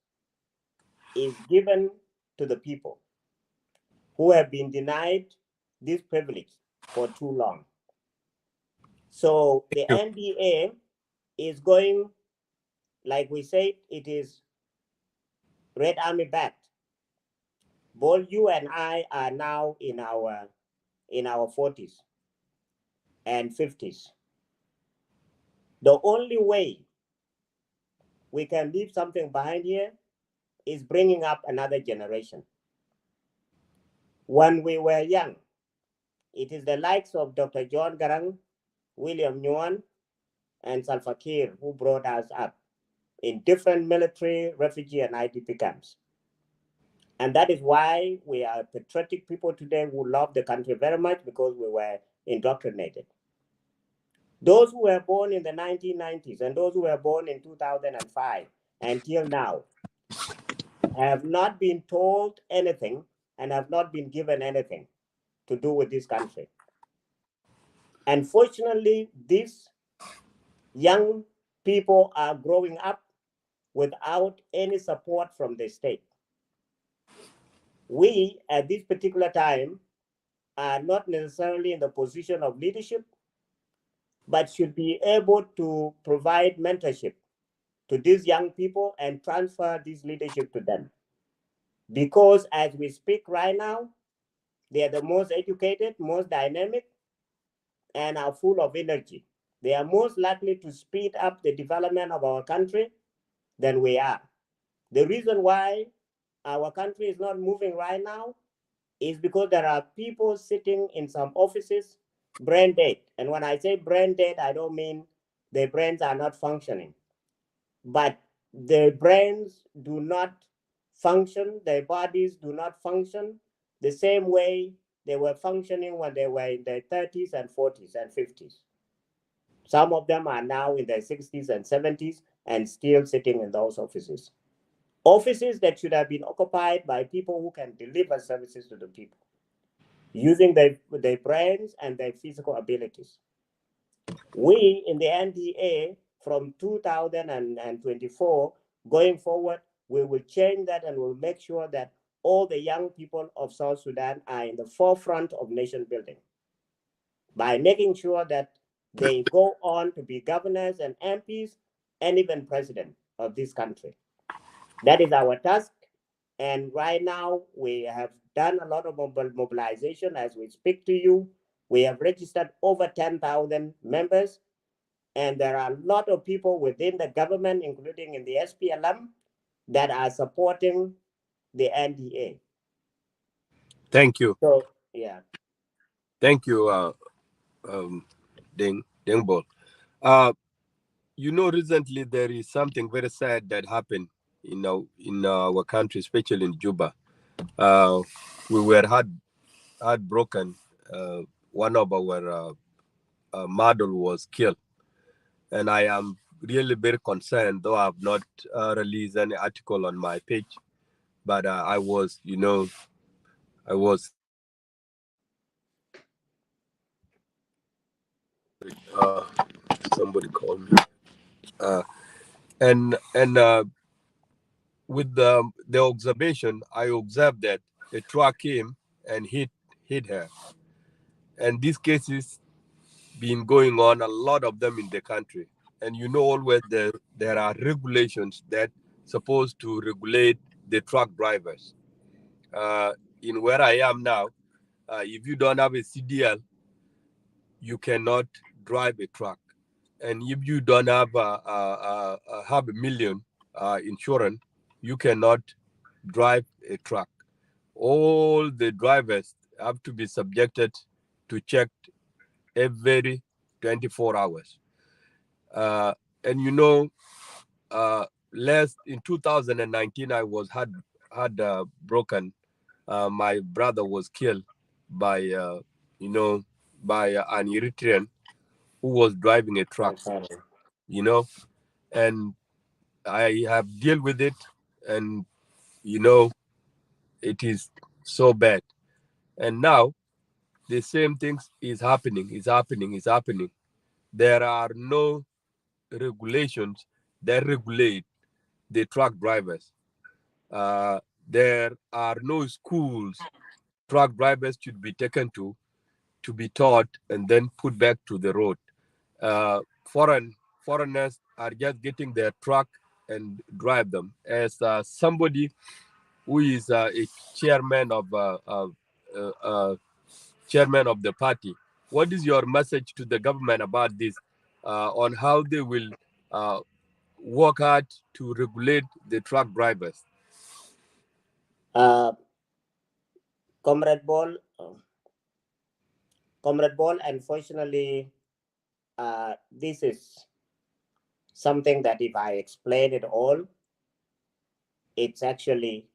is given to the people who have been denied this privilege for too long. So the NDA is going, like we said, it is Red Army backed. Both you and I are now in our 40s and 50s. The only way we can leave something behind here is bringing up another generation. When we were young, it is the likes of Dr. John Garang, William Nguyen, and Salva Kiir who brought us up in different military, refugee, and IDP camps. And that is why we are patriotic people today who love the country very much, because we were indoctrinated. Those who were born in the 1990s and those who were born in 2005 until now have not been told anything and have not been given anything to do with this country. Unfortunately, these young people are growing up without any support from the state. We, at this particular time, are not necessarily in the position of leadership, but should be able to provide mentorship to these young people and transfer this leadership to them. Because as we speak right now, they are the most educated, most dynamic, and are full of energy. They are most likely to speed up the development of our country than we are. The reason why our country is not moving right now is because there are people sitting in some offices brain dead. And when I say brain dead, I don't mean their brains are not functioning, but their brains do not function, their bodies do not function the same way they were functioning when they were in their 30s and 40s and 50s. Some of them are now in their 60s and 70s and still sitting in those offices. Offices that should have been occupied by people who can deliver services to the people, using their brains and their physical abilities. We in the NDA from 2024 going forward, we will change that and we'll make sure that all the young people of South Sudan are in the forefront of nation building by making sure that they go on to be governors and MPs and even president of this country. That is our task. And right now, we have done a lot of mobilization as we speak to you. We have registered over 10,000 members. And there are a lot of people within the government, including in the SPLM, that are supporting the NDA. Thank you. So, yeah. Thank you, Deng Bol. Recently there is something very sad that happened in our country, especially in Juba. We were heartbroken. One of our model was killed, and I am really very concerned. Though I have not released any article on my page, but I was, I was uh, somebody called me, uh, and with the observation, I observed that a truck came and hit her, and these cases been going on, a lot of them in the country. And always there are regulations that supposed to regulate the truck drivers. Uh, in where I am now, if you don't have a CDL, you cannot drive a truck. And if you don't have half a million insurance, you cannot drive a truck. All the drivers have to be subjected to check every 24 hours. Uh, and last in 2019, I was had broken. My brother was killed by you know by an Eritrean who was driving a truck. I'm sorry. You know, and I have dealt with it, and you know it is so bad. And now the same things is happening. Is happening. Is happening. There are no regulations that regulate the truck drivers. Uh, there are no schools truck drivers should be taken to be taught and then put back to the road. Foreigners are just getting their truck and drive them. As somebody who is a chairman of uh, uh, chairman of the party, what is your message to the government about this? On how they will uh, work hard to regulate the truck drivers? Uh, Comrade Ball, unfortunately, this is something that if I explain it all, it's actually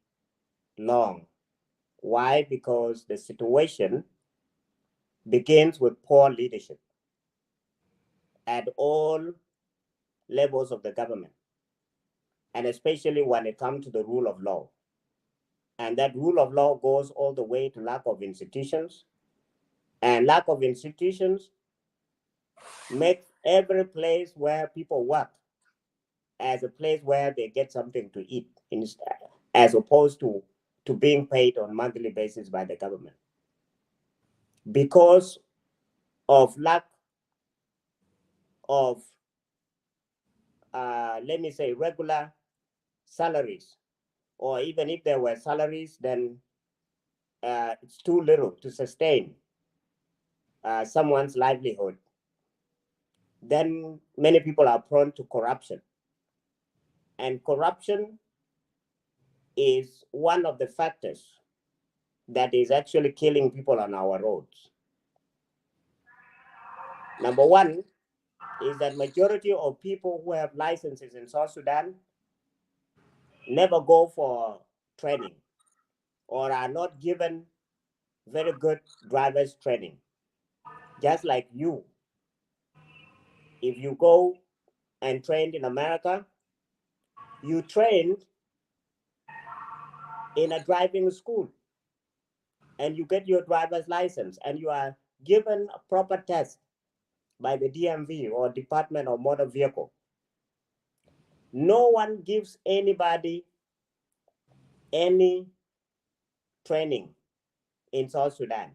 long. Why? Because the situation begins with poor leadership at all levels of the government, and especially when it comes to the rule of law. And that rule of law goes all the way to lack of institutions. And lack of institutions makes every place where people work as a place where they get something to eat, as opposed to being paid on a monthly basis by the government. Because of lack of, let me say, regular salaries, or even if there were salaries, then it's too little to sustain someone's livelihood. Then many people are prone to corruption. And corruption is one of the factors that is actually killing people on our roads. Number one is that majority of people who have licenses in South Sudan never go for training or are not given very good driver's training. Just like you, if you go and trained in America, you trained in a driving school and you get your driver's license and you are given a proper test by the DMV or Department of Motor Vehicle. No one gives anybody any training in South Sudan.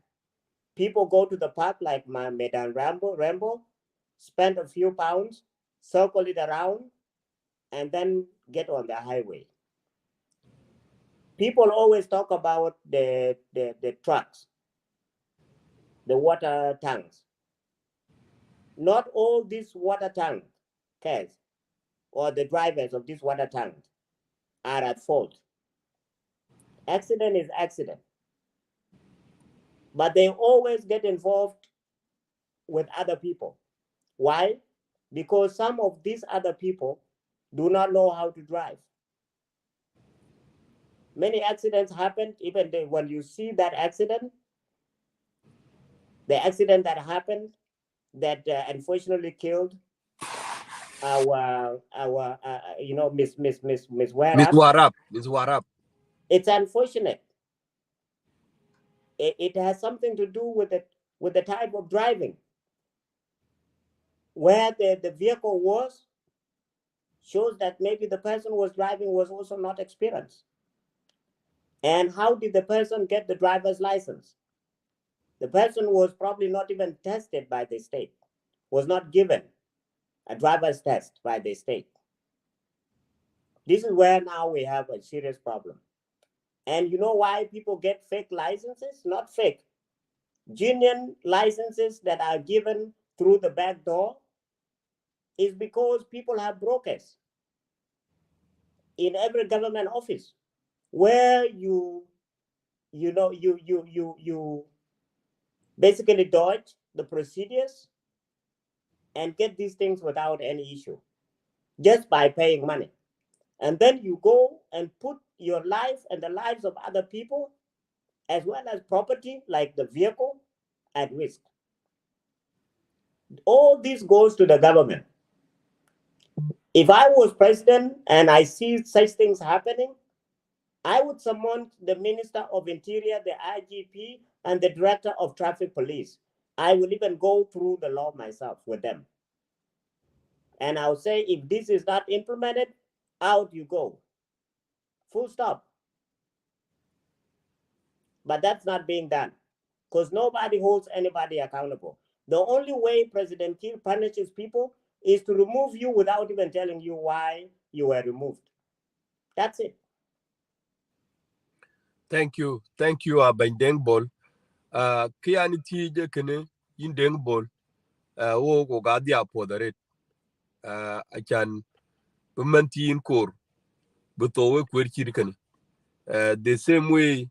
People go to the park like my Medan Rambo, spend a few pounds, circle it around, and then get on the highway. People always talk about the trucks, the water tanks. Not all these water tank cars or the drivers of these water tanks are at fault. Accident is accident. But they always get involved with other people. Why? Because some of these other people do not know how to drive. Many accidents happen, even when you see that accident, the accident that happened that unfortunately killed our Miss Miss Warab. Warab, Miss Warab. It's unfortunate. It has something to do with the type of driving. Where the vehicle was shows that maybe the person who was driving was also not experienced. And how did the person get the driver's license? The person was probably not even tested by the state, was not given a driver's test by the state. This is where now we have a serious problem. And you know why people get fake licenses? Not fake, genuine licenses that are given through the back door is because people have brokers in every government office where you basically dodge the procedures and get these things without any issue just by paying money. And then you go and put your life and the lives of other people, as well as property like the vehicle, at risk. All this goes to the government. If I was president and I see such things happening, I would summon the Minister of Interior, the IGP, and the Director of Traffic Police. I will even go through the law myself with them. And I'll say, if this is not implemented, out you go. Full stop. But that's not being done because nobody holds anybody accountable. The only way President Kiir punishes people is to remove you without even telling you why you were removed. That's it. Thank you, Ben Deng Bol. Kiani tije kene in Deng Bol. Wo go gadi apoderet. Achan bumanti in kor. Butowe kwerchiri kene. The same way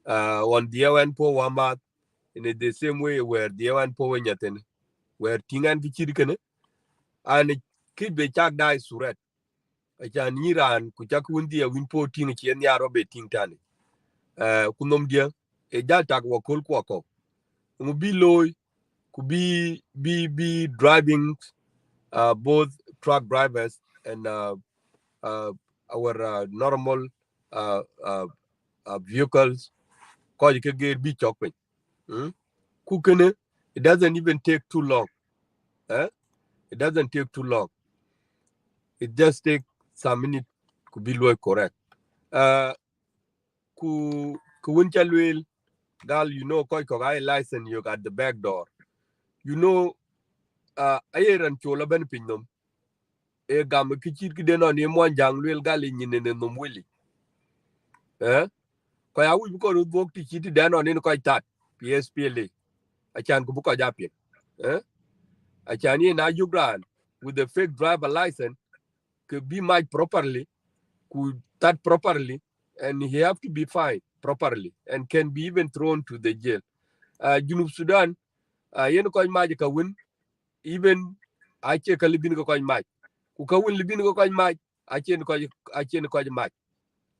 on the one po wamat in the same way where the one po wenyaten where tingan kichiri kene and kid be chak dai suret. Achan yiran kuchak wundi a winpo ting chien yaro be ting tani. Kunom dia e jal tak wakol kwako. Umubi loy could be driving both truck drivers and our normal vehicles. Cause you can get be chopping. Kukene, it doesn't even take too long. It doesn't take too long. It just take some minutes to be loy correct. Ku winchal gal, you know, koi kogai license you got the back door. You know, ayer and chola ben pinnum. E gam kichir ki deno ni mo jang lwel gali nyine ne no mwili. Ko ya wi ko ru bok ti chiti deno ni ko tat PSPLA. Achan ku ko japin. Achan ye na jugran with the fake driver license could be made properly, could start properly, and he have to be fined properly and can be even thrown to the jail. Junub Sudan, yen ko maji ka win, even I check a libin ko maji. Ku ka win libin ko maji, I chen ko maji.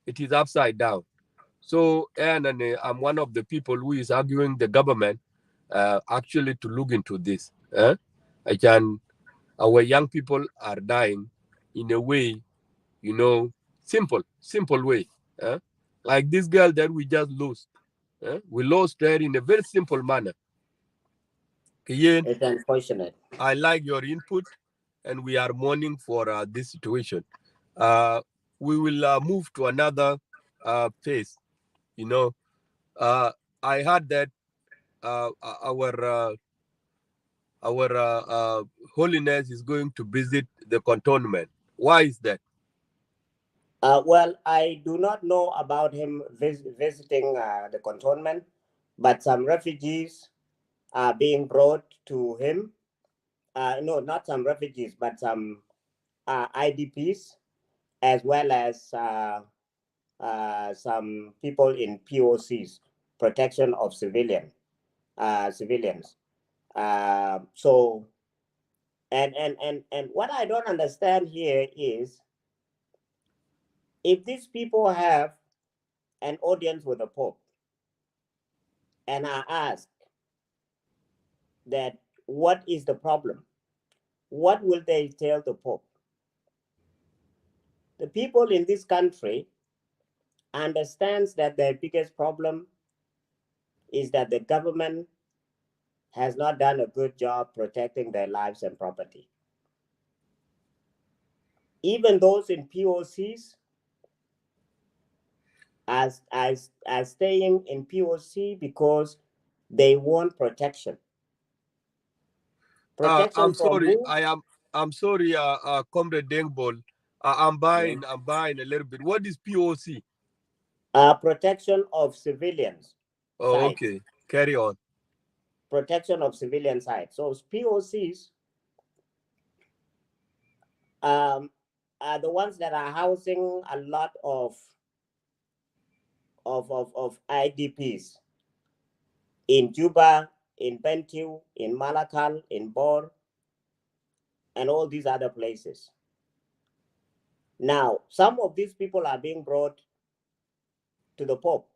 It is upside down. So, and I'm one of the people who is arguing the government actually to look into this. Our young people are dying in a way, you know, simple way. Like this girl that we just lost. We lost her in a very simple manner. It's unfortunate. I like your input, and we are mourning for this situation. We will move to another phase. You know, I heard that our holiness is going to visit the cantonment. Why is that? Well, I do not know about him visiting the cantonment, but some refugees are being brought to him. No, not some refugees, but some IDPs, as well as some people in POCs, protection of civilians. So, and what I don't understand here is, if these people have an audience with the Pope, and I ask that what is the problem? What will they tell the Pope? The people in this country understands that the biggest problem is that the government has not done a good job protecting their lives and property. Even those in POCs are staying in POC because they want protection. Protection I'm from sorry. who? I'm sorry, Comrade Deng Bol. I'm buying a little bit. What is POC? Protection of civilians Oh, sites. okay. Carry on. Protection of civilian sites. So POCs are the ones that are housing a lot of IDPs in Juba, in Bentiu, in Malakal, in Bor, and all these other places. Now, some of these people are being brought to the Pope,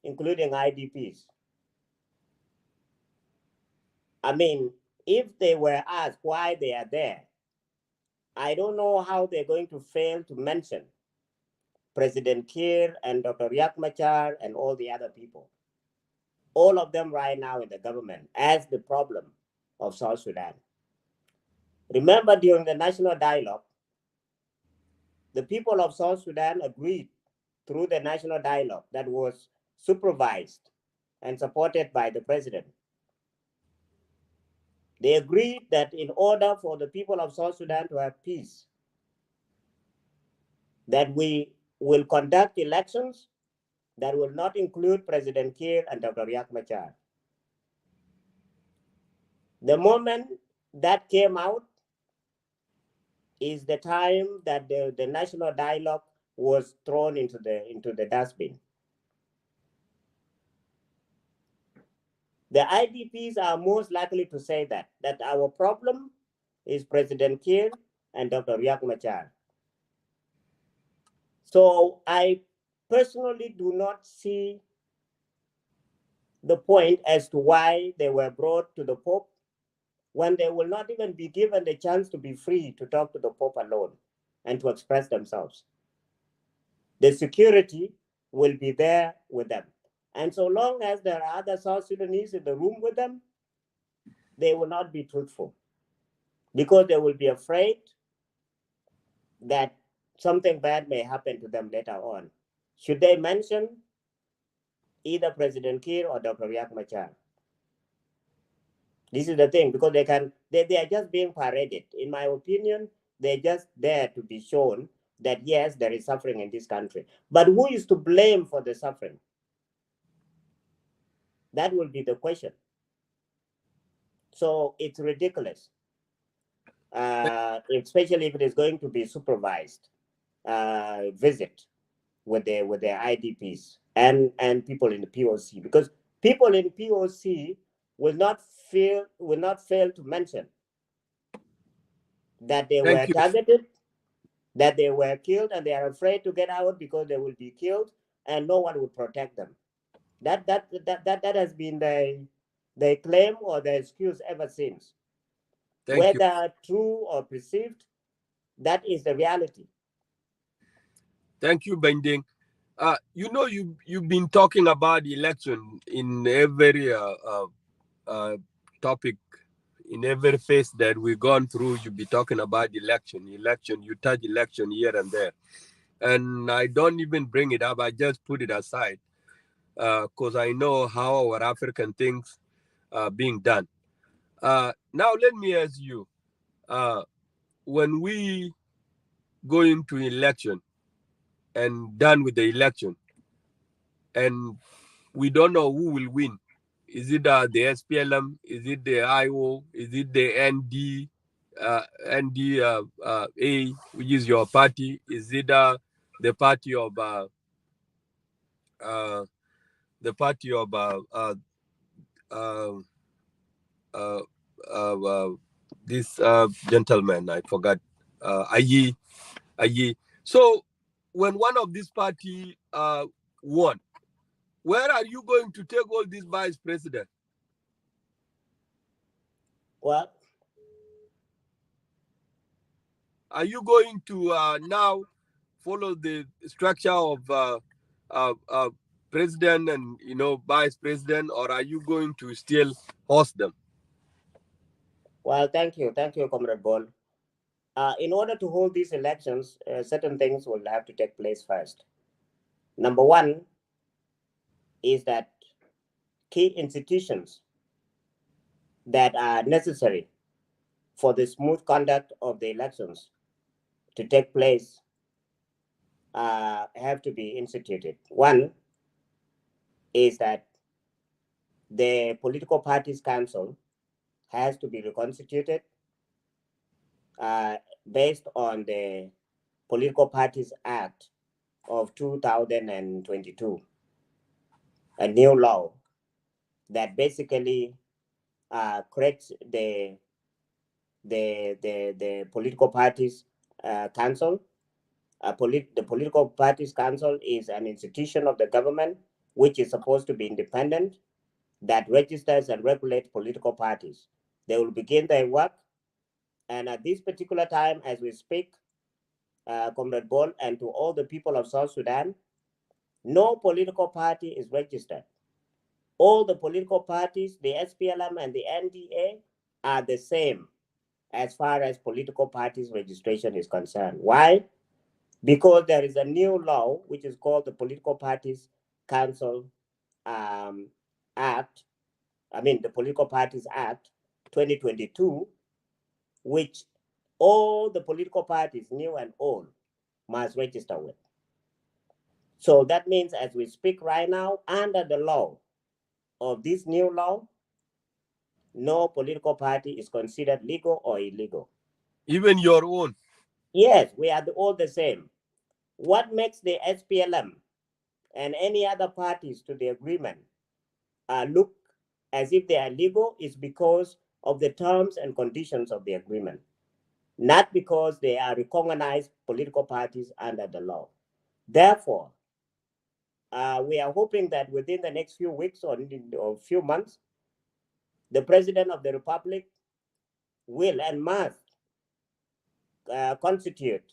including IDPs. I mean, if they were asked why they are there, I don't know how they're going to fail to mention President Kiir and Dr. Riek Machar and all the other people. All of them right now in the government as the problem of South Sudan. Remember, during the national dialogue, the people of South Sudan agreed through the national dialogue that was supervised and supported by the president. They agreed that in order for the people of South Sudan to have peace, that we will conduct elections that will not include President Kiir and Dr. Riek Machar. The moment that came out is the time that the national dialogue was thrown into the dustbin. The IDPs are most likely to say that our problem is President Kiir and Dr. Riek Machar. So I personally do not see the point as to why they were brought to the Pope when they will not even be given the chance to be free to talk to the Pope alone and to express themselves. The security will be there with them. And so long as there are other South Sudanese in the room with them, they will not be truthful because they will be afraid that something bad may happen to them later on. Should they mention either President Kiir or Dr. Riek Machar? This is the thing, because they are just being paraded. In my opinion, they're just there to be shown that yes, there is suffering in this country. But who is to blame for the suffering? That will be the question. So it's ridiculous, especially if it is going to be supervised visit with their IDPs and people in the POC, because people in POC will not fail to mention that they were Thank you. targeted, that they were killed, and they are afraid to get out because they will be killed, and no one will protect them. That has been the claim or the excuse ever since. Thank you. Whether true or perceived, that is the reality. Thank you, Bending. You've been talking about election in every topic, in every phase that we've gone through. You'll be talking about election. You touch election here and there, and I don't even bring it up. I just put it aside because I know how our African things are being done. Now let me ask you: when we go into election and done with the election, and we don't know who will win. Is it the SPLM? Is it the IO? Is it the A, which is your party? Is it the party of uh, the party of uh, uh, uh, this gentleman? I forgot. Ayi. Ayi. So when one of these party won, where are you going to take all these vice president? Well, Are you going to now follow the structure of president and vice president, or are you going to still host them? Well, thank you, Comrade Bol. In order to hold these elections, certain things will have to take place first. Number one is that key institutions that are necessary for the smooth conduct of the elections to take place have to be instituted. One is that the political parties council has to be reconstituted based on the Political Parties Act of 2022, a new law that basically creates the political parties council. The political parties council is an institution of the government which is supposed to be independent, that registers and regulates political parties. They will begin their work, and at this particular time, as we speak, Comrade Bol, and to all the people of South Sudan, no political party is registered. All the political parties, the SPLM and the NDA, are the same as far as political parties registration is concerned. Why? Because there is a new law which is called the Political Parties Council Act. The Political Parties Act 2022, which all the political parties, new and old, must register with. So that means, as we speak right now, under the law of this new law, no political party is considered legal or illegal. Even your own? Yes, we are all the same. What makes the SPLM and any other parties to the agreement look as if they are legal is because of the terms and conditions of the agreement, not because they are recognized political parties under the law. Therefore, we are hoping that within the next few weeks or few months, the President of the Republic will and must constitute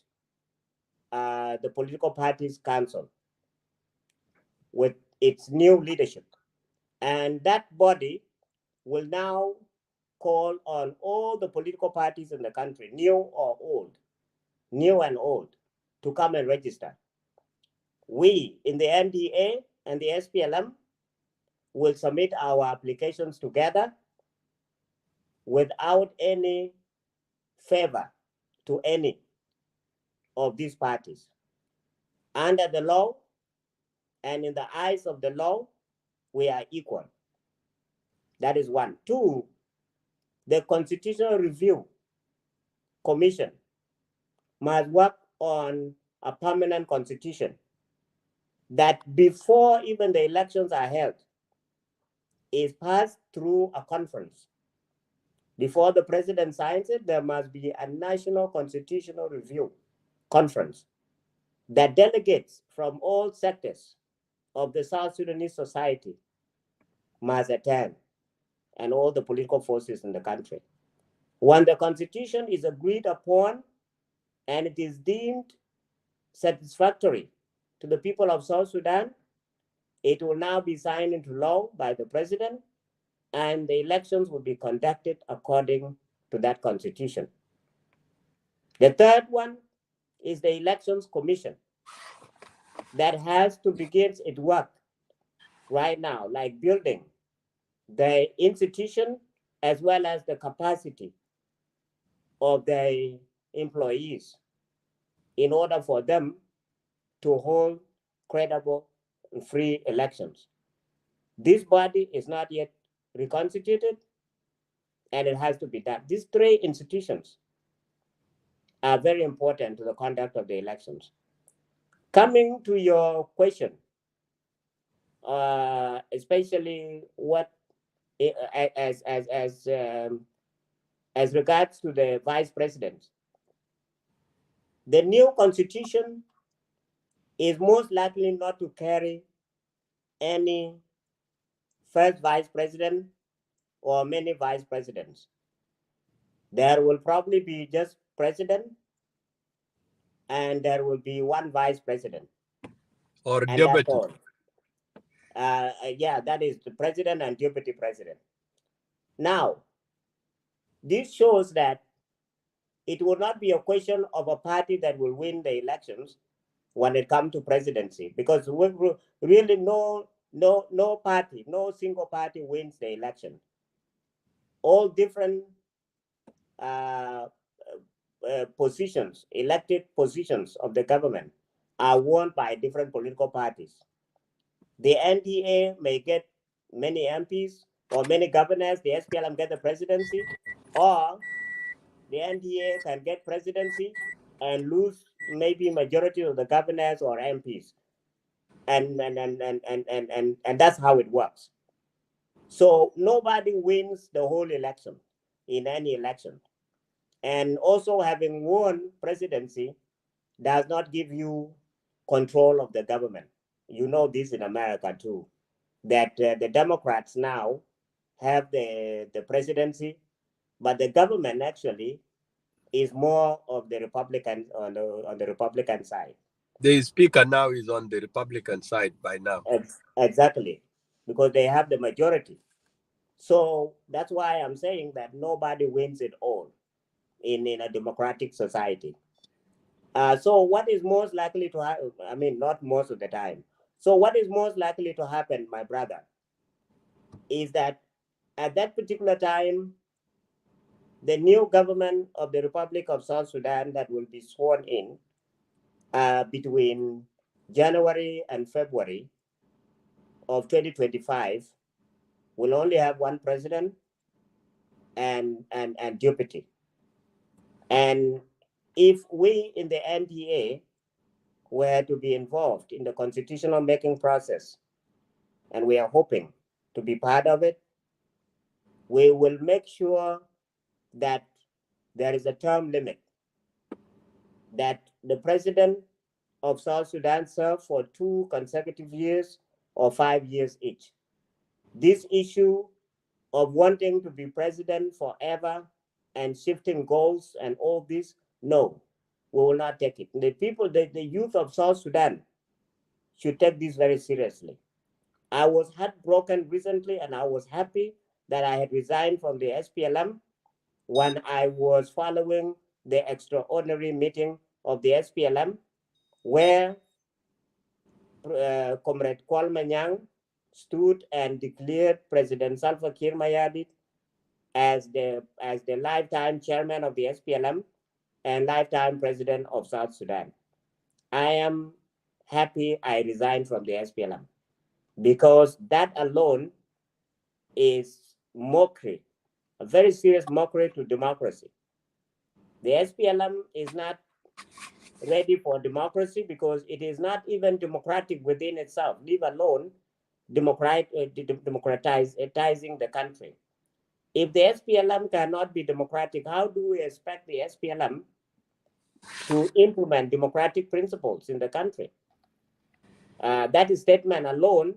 the Political Parties Council with its new leadership. And that body will now call on all the political parties in the country, new and old, to come and register. We in the NDA and the SPLM will submit our applications together without any favor to any of these parties. Under the law and in the eyes of the law, we are equal. That is one. Two, the Constitutional Review Commission must work on a permanent constitution that before even the elections are held is passed through a conference. Before the president signs it, there must be a national constitutional review conference that delegates from all sectors of the South Sudanese society must attend, and all the political forces in the country. When the constitution is agreed upon and it is deemed satisfactory to the people of South Sudan, it will now be signed into law by the president, and the elections will be conducted according to that constitution. The third one is the Elections Commission that has to begin its work right now, like building the institution as well as the capacity of the employees in order for them to hold credible and free elections. This body is not yet reconstituted, and it has to be done. These three institutions are very important to the conduct of the elections. Coming to your question, especially what as regards to the vice president, the new constitution is most likely not to carry any first vice president or many vice presidents. There will probably be just president, and there will be one vice president. Or and that's deputy. all. Yeah, that is the president and deputy president. Now, this shows that it will not be a question of a party that will win the elections when it comes to presidency, because really no party, no single party wins the election. All different uh, positions, elected positions of the government are won by different political parties. The NDA may get many MPs or many governors, the SPLM get the presidency, or the NDA can get presidency and lose maybe majority of the governors or MPs. And that's how it works. So nobody wins the whole election in any election. And also having won presidency does not give you control of the government. You know this in America too, that the Democrats now have the presidency, but the government actually is more of the Republican on the Republican side. The speaker now is on the Republican side by now. Exactly, because they have the majority. So that's why I'm saying that nobody wins it all in a democratic society. So what is most likely to happen? I mean, not most of the time. So what is most likely to happen, my brother, is that at that particular time, the new government of the Republic of South Sudan that will be sworn in between January and February of 2025 will only have one president and deputy. And if we in the NDA were to be involved in the constitutional making process, and we are hoping to be part of it, we will make sure that there is a term limit, that the president of South Sudan serve for 2 consecutive years or 5 years each. This issue of wanting to be president forever and shifting goals and all this, no, we will not take it. The people, the youth of South Sudan should take this very seriously. I was heartbroken recently and I was happy that I had resigned from the SPLM when I was following the extraordinary meeting of the SPLM where Comrade Kwalmanyang stood and declared President Salva Kiir Mayardit as the lifetime chairman of the SPLM and lifetime president of South Sudan. I am happy I resigned from the SPLM because that alone is mockery, a very serious mockery to democracy. The SPLM is not ready for democracy because it is not even democratic within itself, leave alone democratizing the country. If the SPLM cannot be democratic, how do we expect the SPLM to implement democratic principles in the country? That statement alone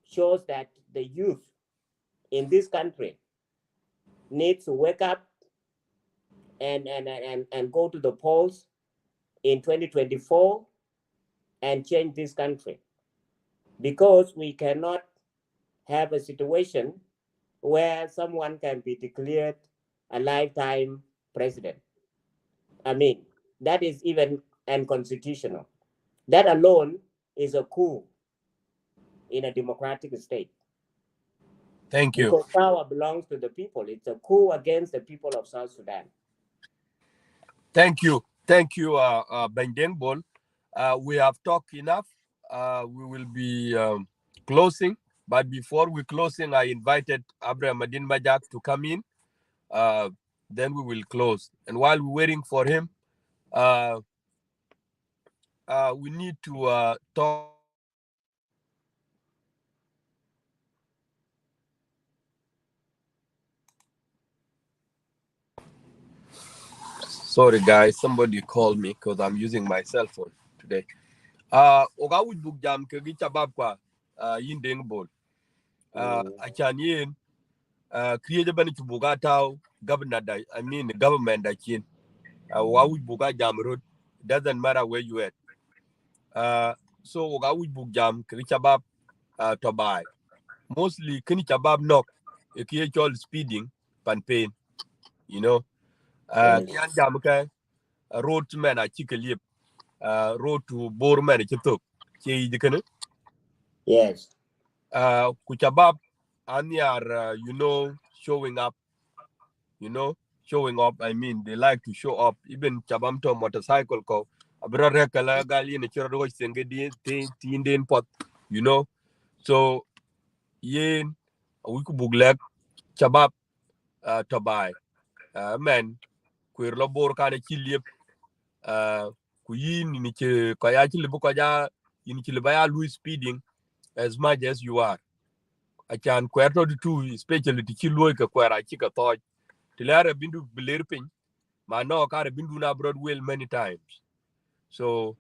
shows that the youth in this country needs to wake up and go to the polls in 2024 and change this country, because we cannot have a situation where someone can be declared a lifetime president. I mean, that is even unconstitutional. That alone is a coup in a democratic state Thank you. because power belongs to the people. It's a coup against the people of South Sudan. Thank you, Ben Deng Bol. We have talked enough. We will be closing, but before we closing, I invited Abraham Adin Majak to come in. Then we will close. And while we're waiting for him, we need to talk. Sorry, guys. Somebody called me because I'm using my cell phone today. Oga would book jam ke gi chabab kwa yin Deng Bol. Achan yin kriye bani to buga tau governor da, I mean government da kin. Wa would buga jam road, doesn't matter where you at. so ga wi bu jam kri chabab to bai mostly kini chabab nok e ki chol speeding pan pain you know kian Yes. jam ka road man a chikelip road to bor man chitok che yidikene Yes. ku chabab anyar you know showing up you know showing up I mean they like to show up even chabam to motorcycle ko abra rekala gali ne chiro do senge di tin den pot you know so yen we ku buglek chabab to buy men ku lo bor ka ne chilip ku yin ni che ko ya chilibu ko ja yin chiliba ya lu speeding as much as you are I can kwerto tu especially the chiloi ka kwera chika to tilara bindu bilerpin ma no ka bindu na broadway many times so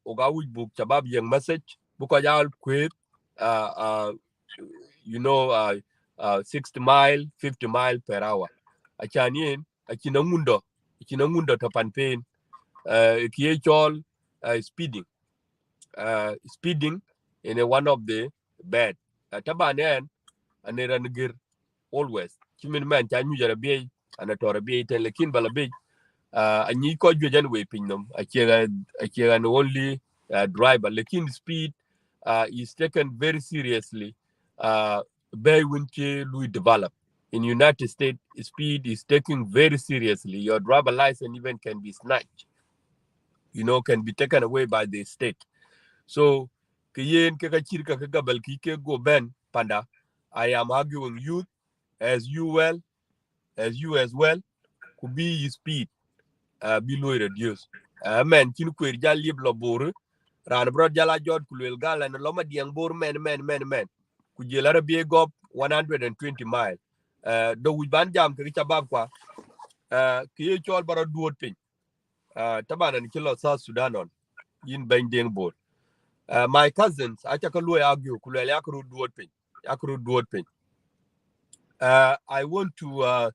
oga wuj book chabab yang message buko jal kwet uh, uh, you know 60 mile 50 mile per hour achanin achina ngundo to panpen kiye chol speeding in one of the bad tabanen anera ngir always chimin man chanyu jara bi ana tora bi ten lekin bala bi anyi ko jujan we pinnum achega no only driver lekin speed is taken very seriously by winche lui develop in United States speed is taken very seriously your driver license even can be snatched you know can be taken away by the state so kiyen ke ka chirka ka gabal ki ke go ben panda I am arguing youth as you well as you as well could be speed be low reduce men kin kwer jal lib lo bor ran bro jala jot kulel gala no loma diang bor men ku jela be go 120 mile do wi ban jam ke chabab kwa ki chol baro duot pin tabana ni kilo sa Sudan on yin ben Deng Bol my cousins acha ka lo argue kulel yakru duot pin I want to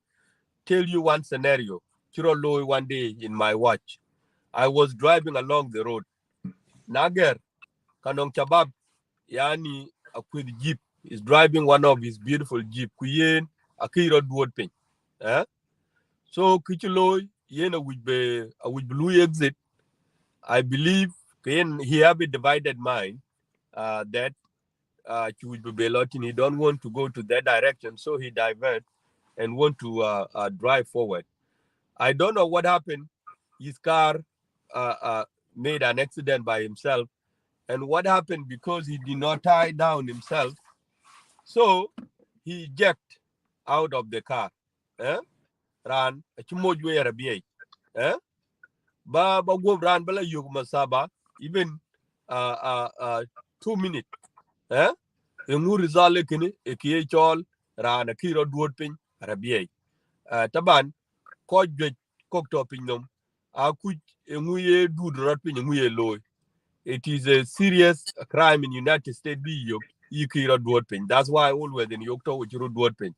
tell you one scenario kiro low one day in my watch I was driving along the road Nager kanong chabab yani with jeep is driving one of his beautiful jeep kuyen akiro duot pin so kichilo yena with blue exit I believe he have a divided mind that he would be belotin he don't want to go to that direction so he divert and want to drive forward I don't know what happened his car made an accident by himself and what happened because he did not tie down himself so he ejected out of the car ran chimojwe rabiei eh ba go ran bala yug masaba even 2 minutes eh ngu rizale kini ekie chol ran akiro duot pin rabiei taban ko jwe kok to pin nom aku ngu ye dudrot pin ngu ye loy it is a serious crime in United States be yok yikira duot pin that's why always in yok to which ro duot pin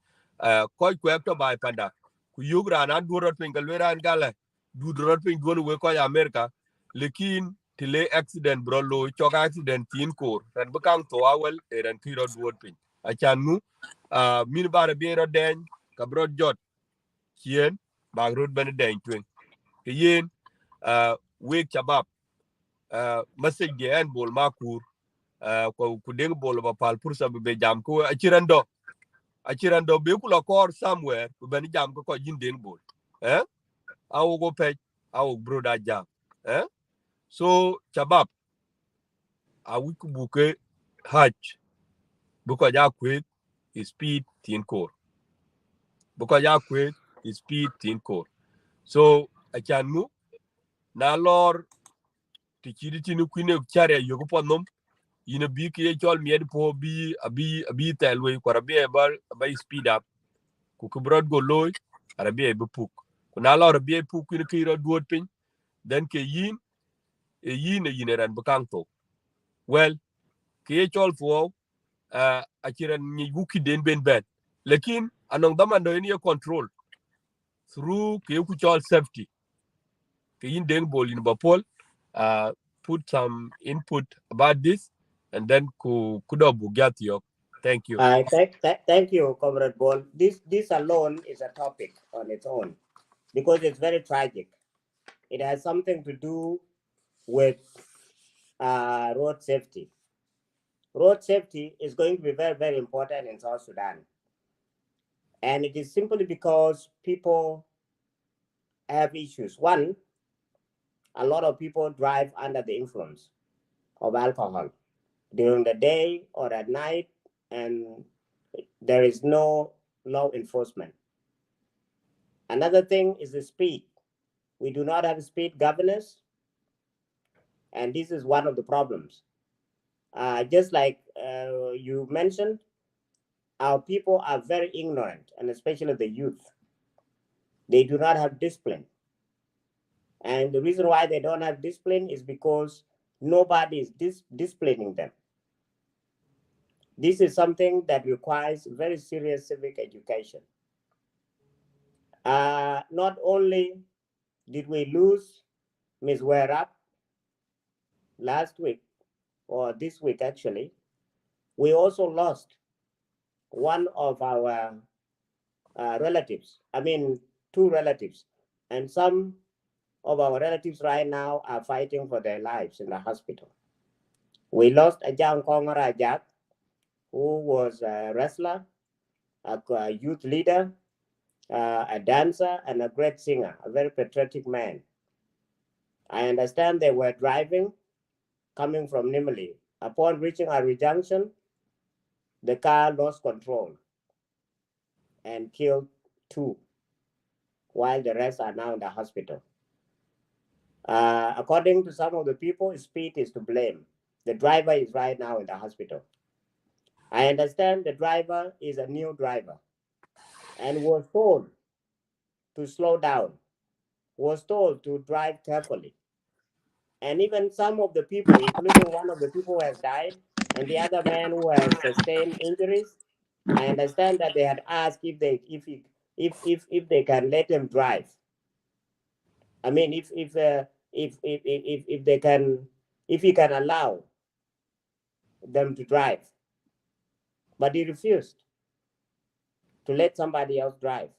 ko to by panda ku yugra na duot pin galwera ngala dudrot pin duon we ko ya America lekin tile accident bro lo chok accident tin kor ran bakang to awel ran kiro duot pin achan mu min bara be ro den ka bro jot kien bag road ben den twen yen we chabab message ge en bol makur ko ku deng bol ba pal pursa be jam ko achirando be ku la kor somewhere ben jam ko jin deng bol awu go pe awu broda jam so chabab awu ku buke haj buko ja kwet speed tin kor buko ja kwet speed tin kor so achan mu na lor ti chiri tin kwine chare yogo ponom ina bi ki chol mied po bi telwe ko rabi ba speed up ku ku brod go loy rabi be puk ku na lor rabi puk ni ki ro duot pin den ke yin ran bakang to well ki chol fo akiran ni wuki den ben lekin anong daman do ni control through ke ku chol safety ke yin den bol in bapol put some input about this, and then kudo bugyatio. Thank you. Thank you, Comrade Ball. This alone is a topic on its own because it's very tragic. It has something to do with road safety. Road safety is going to be very, very important in South Sudan. And it is simply because people have issues. One, a lot of people drive under the influence of alcohol during the day or at night, and there is no law enforcement. Another thing is the speed. We do not have speed governors, and this is one of the problems. Just like you mentioned, our people are very ignorant, and especially the youth. They do not have discipline. And the reason why they don't have discipline is because nobody is disciplining them. This is something that requires very serious civic education. Not only did we lose Ms. Werap last week, or this week actually, we also lost one of our relatives. I mean, two relatives. And some of our relatives right now are fighting for their lives in the hospital. We lost Ajang Kongarajak, who was a wrestler, a youth leader, a dancer, and a great singer, a very patriotic man. I understand they were driving, coming from Nimali. Upon reaching Ari Junction, the car lost control and killed two, while the rest are now in the hospital. According to some of the people, speed is to blame. The driver is right now in the hospital. I understand the driver is a new driver and was told to slow down, was told to drive carefully. And even some of the people, including one of the people who has died and the other man who has sustained injuries, I understand that they had asked if they can let him drive. I mean, if they can, if he can allow them to drive, but he refused to let somebody else drive.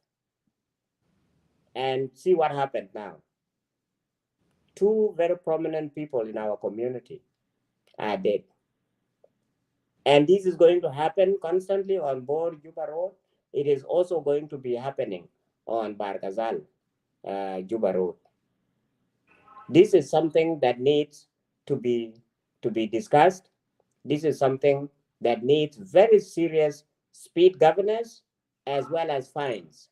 And see what happened now. Two very prominent people in our community are dead. And this is going to happen constantly on board Juba Road. It is also going to be happening on Barkazal, Juba Road. This is something that needs to be discussed. This is something that needs very serious speed governance as well as fines.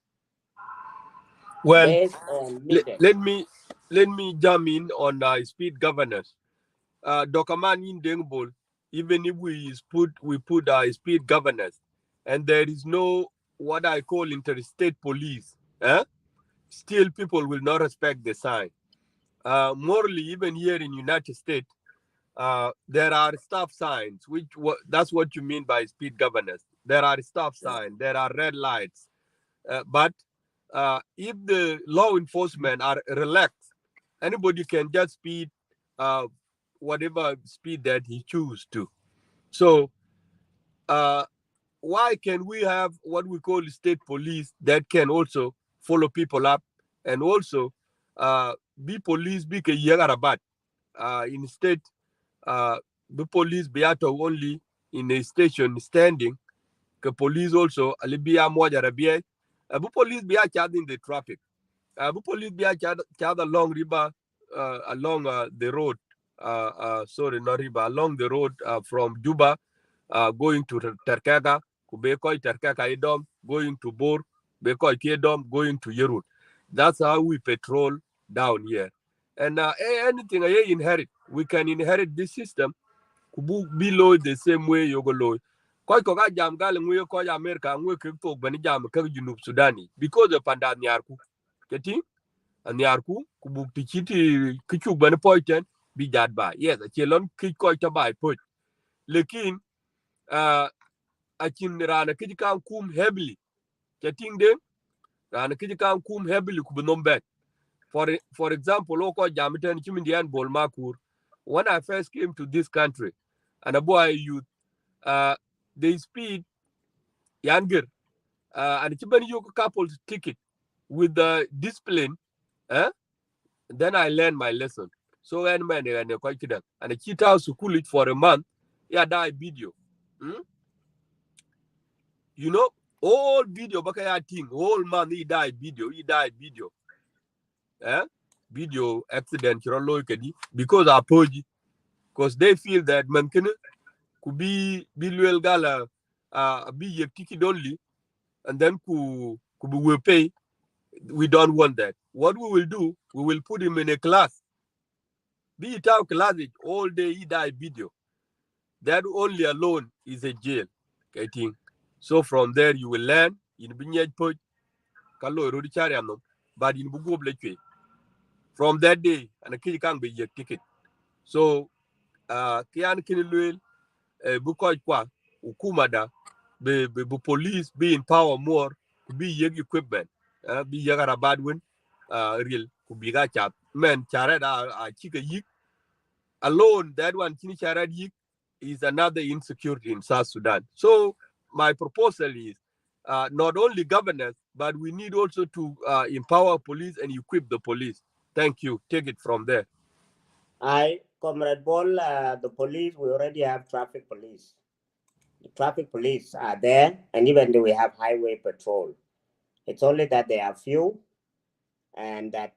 Well, based on let me jump in on speed governance. Dokaman in Deng Bol, even if we put speed governance, and there is no what I call interstate police, still people will not respect the sign. Morally, even here in United States, there are stop signs, that's what you mean by speed governance. There are stop signs, there are red lights, but if the law enforcement are relaxed, anybody can just speed whatever speed that he chooses to. So why can we have what we call state police that can also follow people up and also be police be yagarabat instead the police be out only in a station standing the police also alibia moja rabia the police be out in the traffic the police be out along river along the road sorry not river along the road from Juba going to Terkega, Kubekoi Terkega Idom, going to Bor, Bekoi Kedom, going to Yerut. That's how we patrol down here. And anything I inherit, we can inherit this system, Kubu below the same way you go low. Koi koga jam gal ngwe ko America ngwe kiko bani jam ka junub Sudani because of panda nyarku. Keti nyarku kubu tichiti kichu bani poiten bi jad ba. Yes, a chelon kiko ta ba put. Lekin akin rana kiji kan kum heavily getting them rana kiji kan kum heavily ku non bet for example loko jamiten chimindian bol makur when I first came to this country, and a boy youth, they speed younger, and it's been you couple ticket with the discipline, eh? Then I learned my lesson. So when man and a kid house school it for a month, yeah, die video. Hmm? You know, all video bakaya thing, whole month he died video. Eh? Video accident because I purge, because they feel that man can could be well gala be a ticket only, and then could be will pay. We don't want that. What we will do, we will put him in a class. Be it our class all day he die video. That only alone is a jail. I think. So from there you will learn in binyaj poj kalo rodi chari amno, but in bugu bleche. From that day, and a kid can't be your ticket. So kian kinilwel bukoy kwa ukumada be police be in power more be yeg equipment be yagara bad win real could be got chat men charada chika yik alone. That one chini charad yik is another insecurity in South Sudan. So my proposal is not only governors, but we need also to empower police and equip the police. Thank you. Take it from there. Comrade Bol, the police, we already have traffic police. The traffic police are there, and even though we have highway patrol, it's only that they are few and that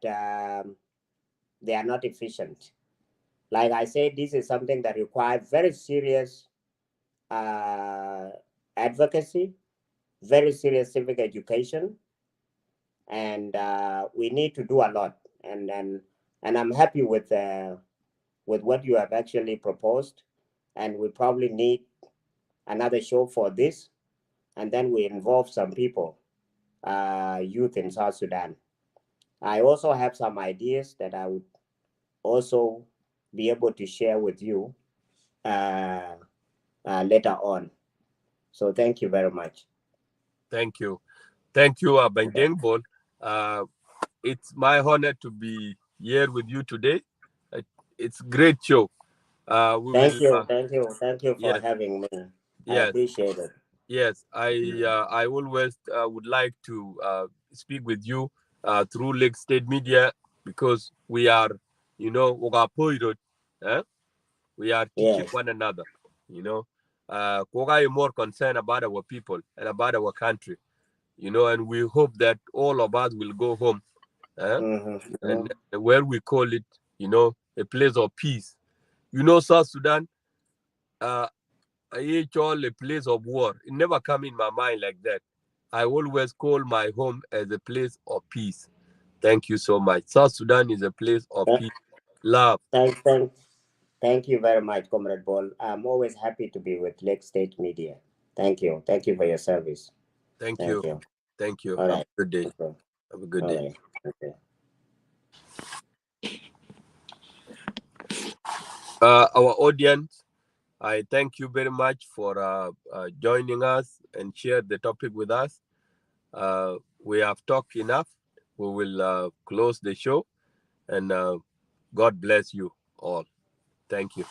they are not efficient. Like I said, this is something that requires very serious advocacy, very serious civic education, and we need to do a lot. And I'm happy with what you have actually proposed, and we probably need another show for this, and then we involve some people, youth in South Sudan. I also have some ideas that I would also be able to share with you later on. So thank you very much. Thank you. Thank you, Deng Bol. It's my honor to be here with you today. It's a great show. Thank you for yes, having me. I yes, appreciate it. yes. I always would like to speak with you through Lake State Media, because we are, we are teaching Yes. one another. Koga is more concerned about our people and about our country. And we hope that all of us will go home, and where we call it, a place of peace. South Sudan, I all a place of war. It never come in my mind like that. I always call my home as a place of peace. Thank you so much. South Sudan is a place of peace, love. Thank you very much, Comrade Ball. I'm always happy to be with Lake State Media. Thank you. Thank you for your service. Thank you. Thank you. All Have right. a good day. Okay. Have a good All day. right. Okay. Our audience, I thank you very much for joining us and share the topic with us. We have talked enough. We will close the show, and God bless you all. Thank you.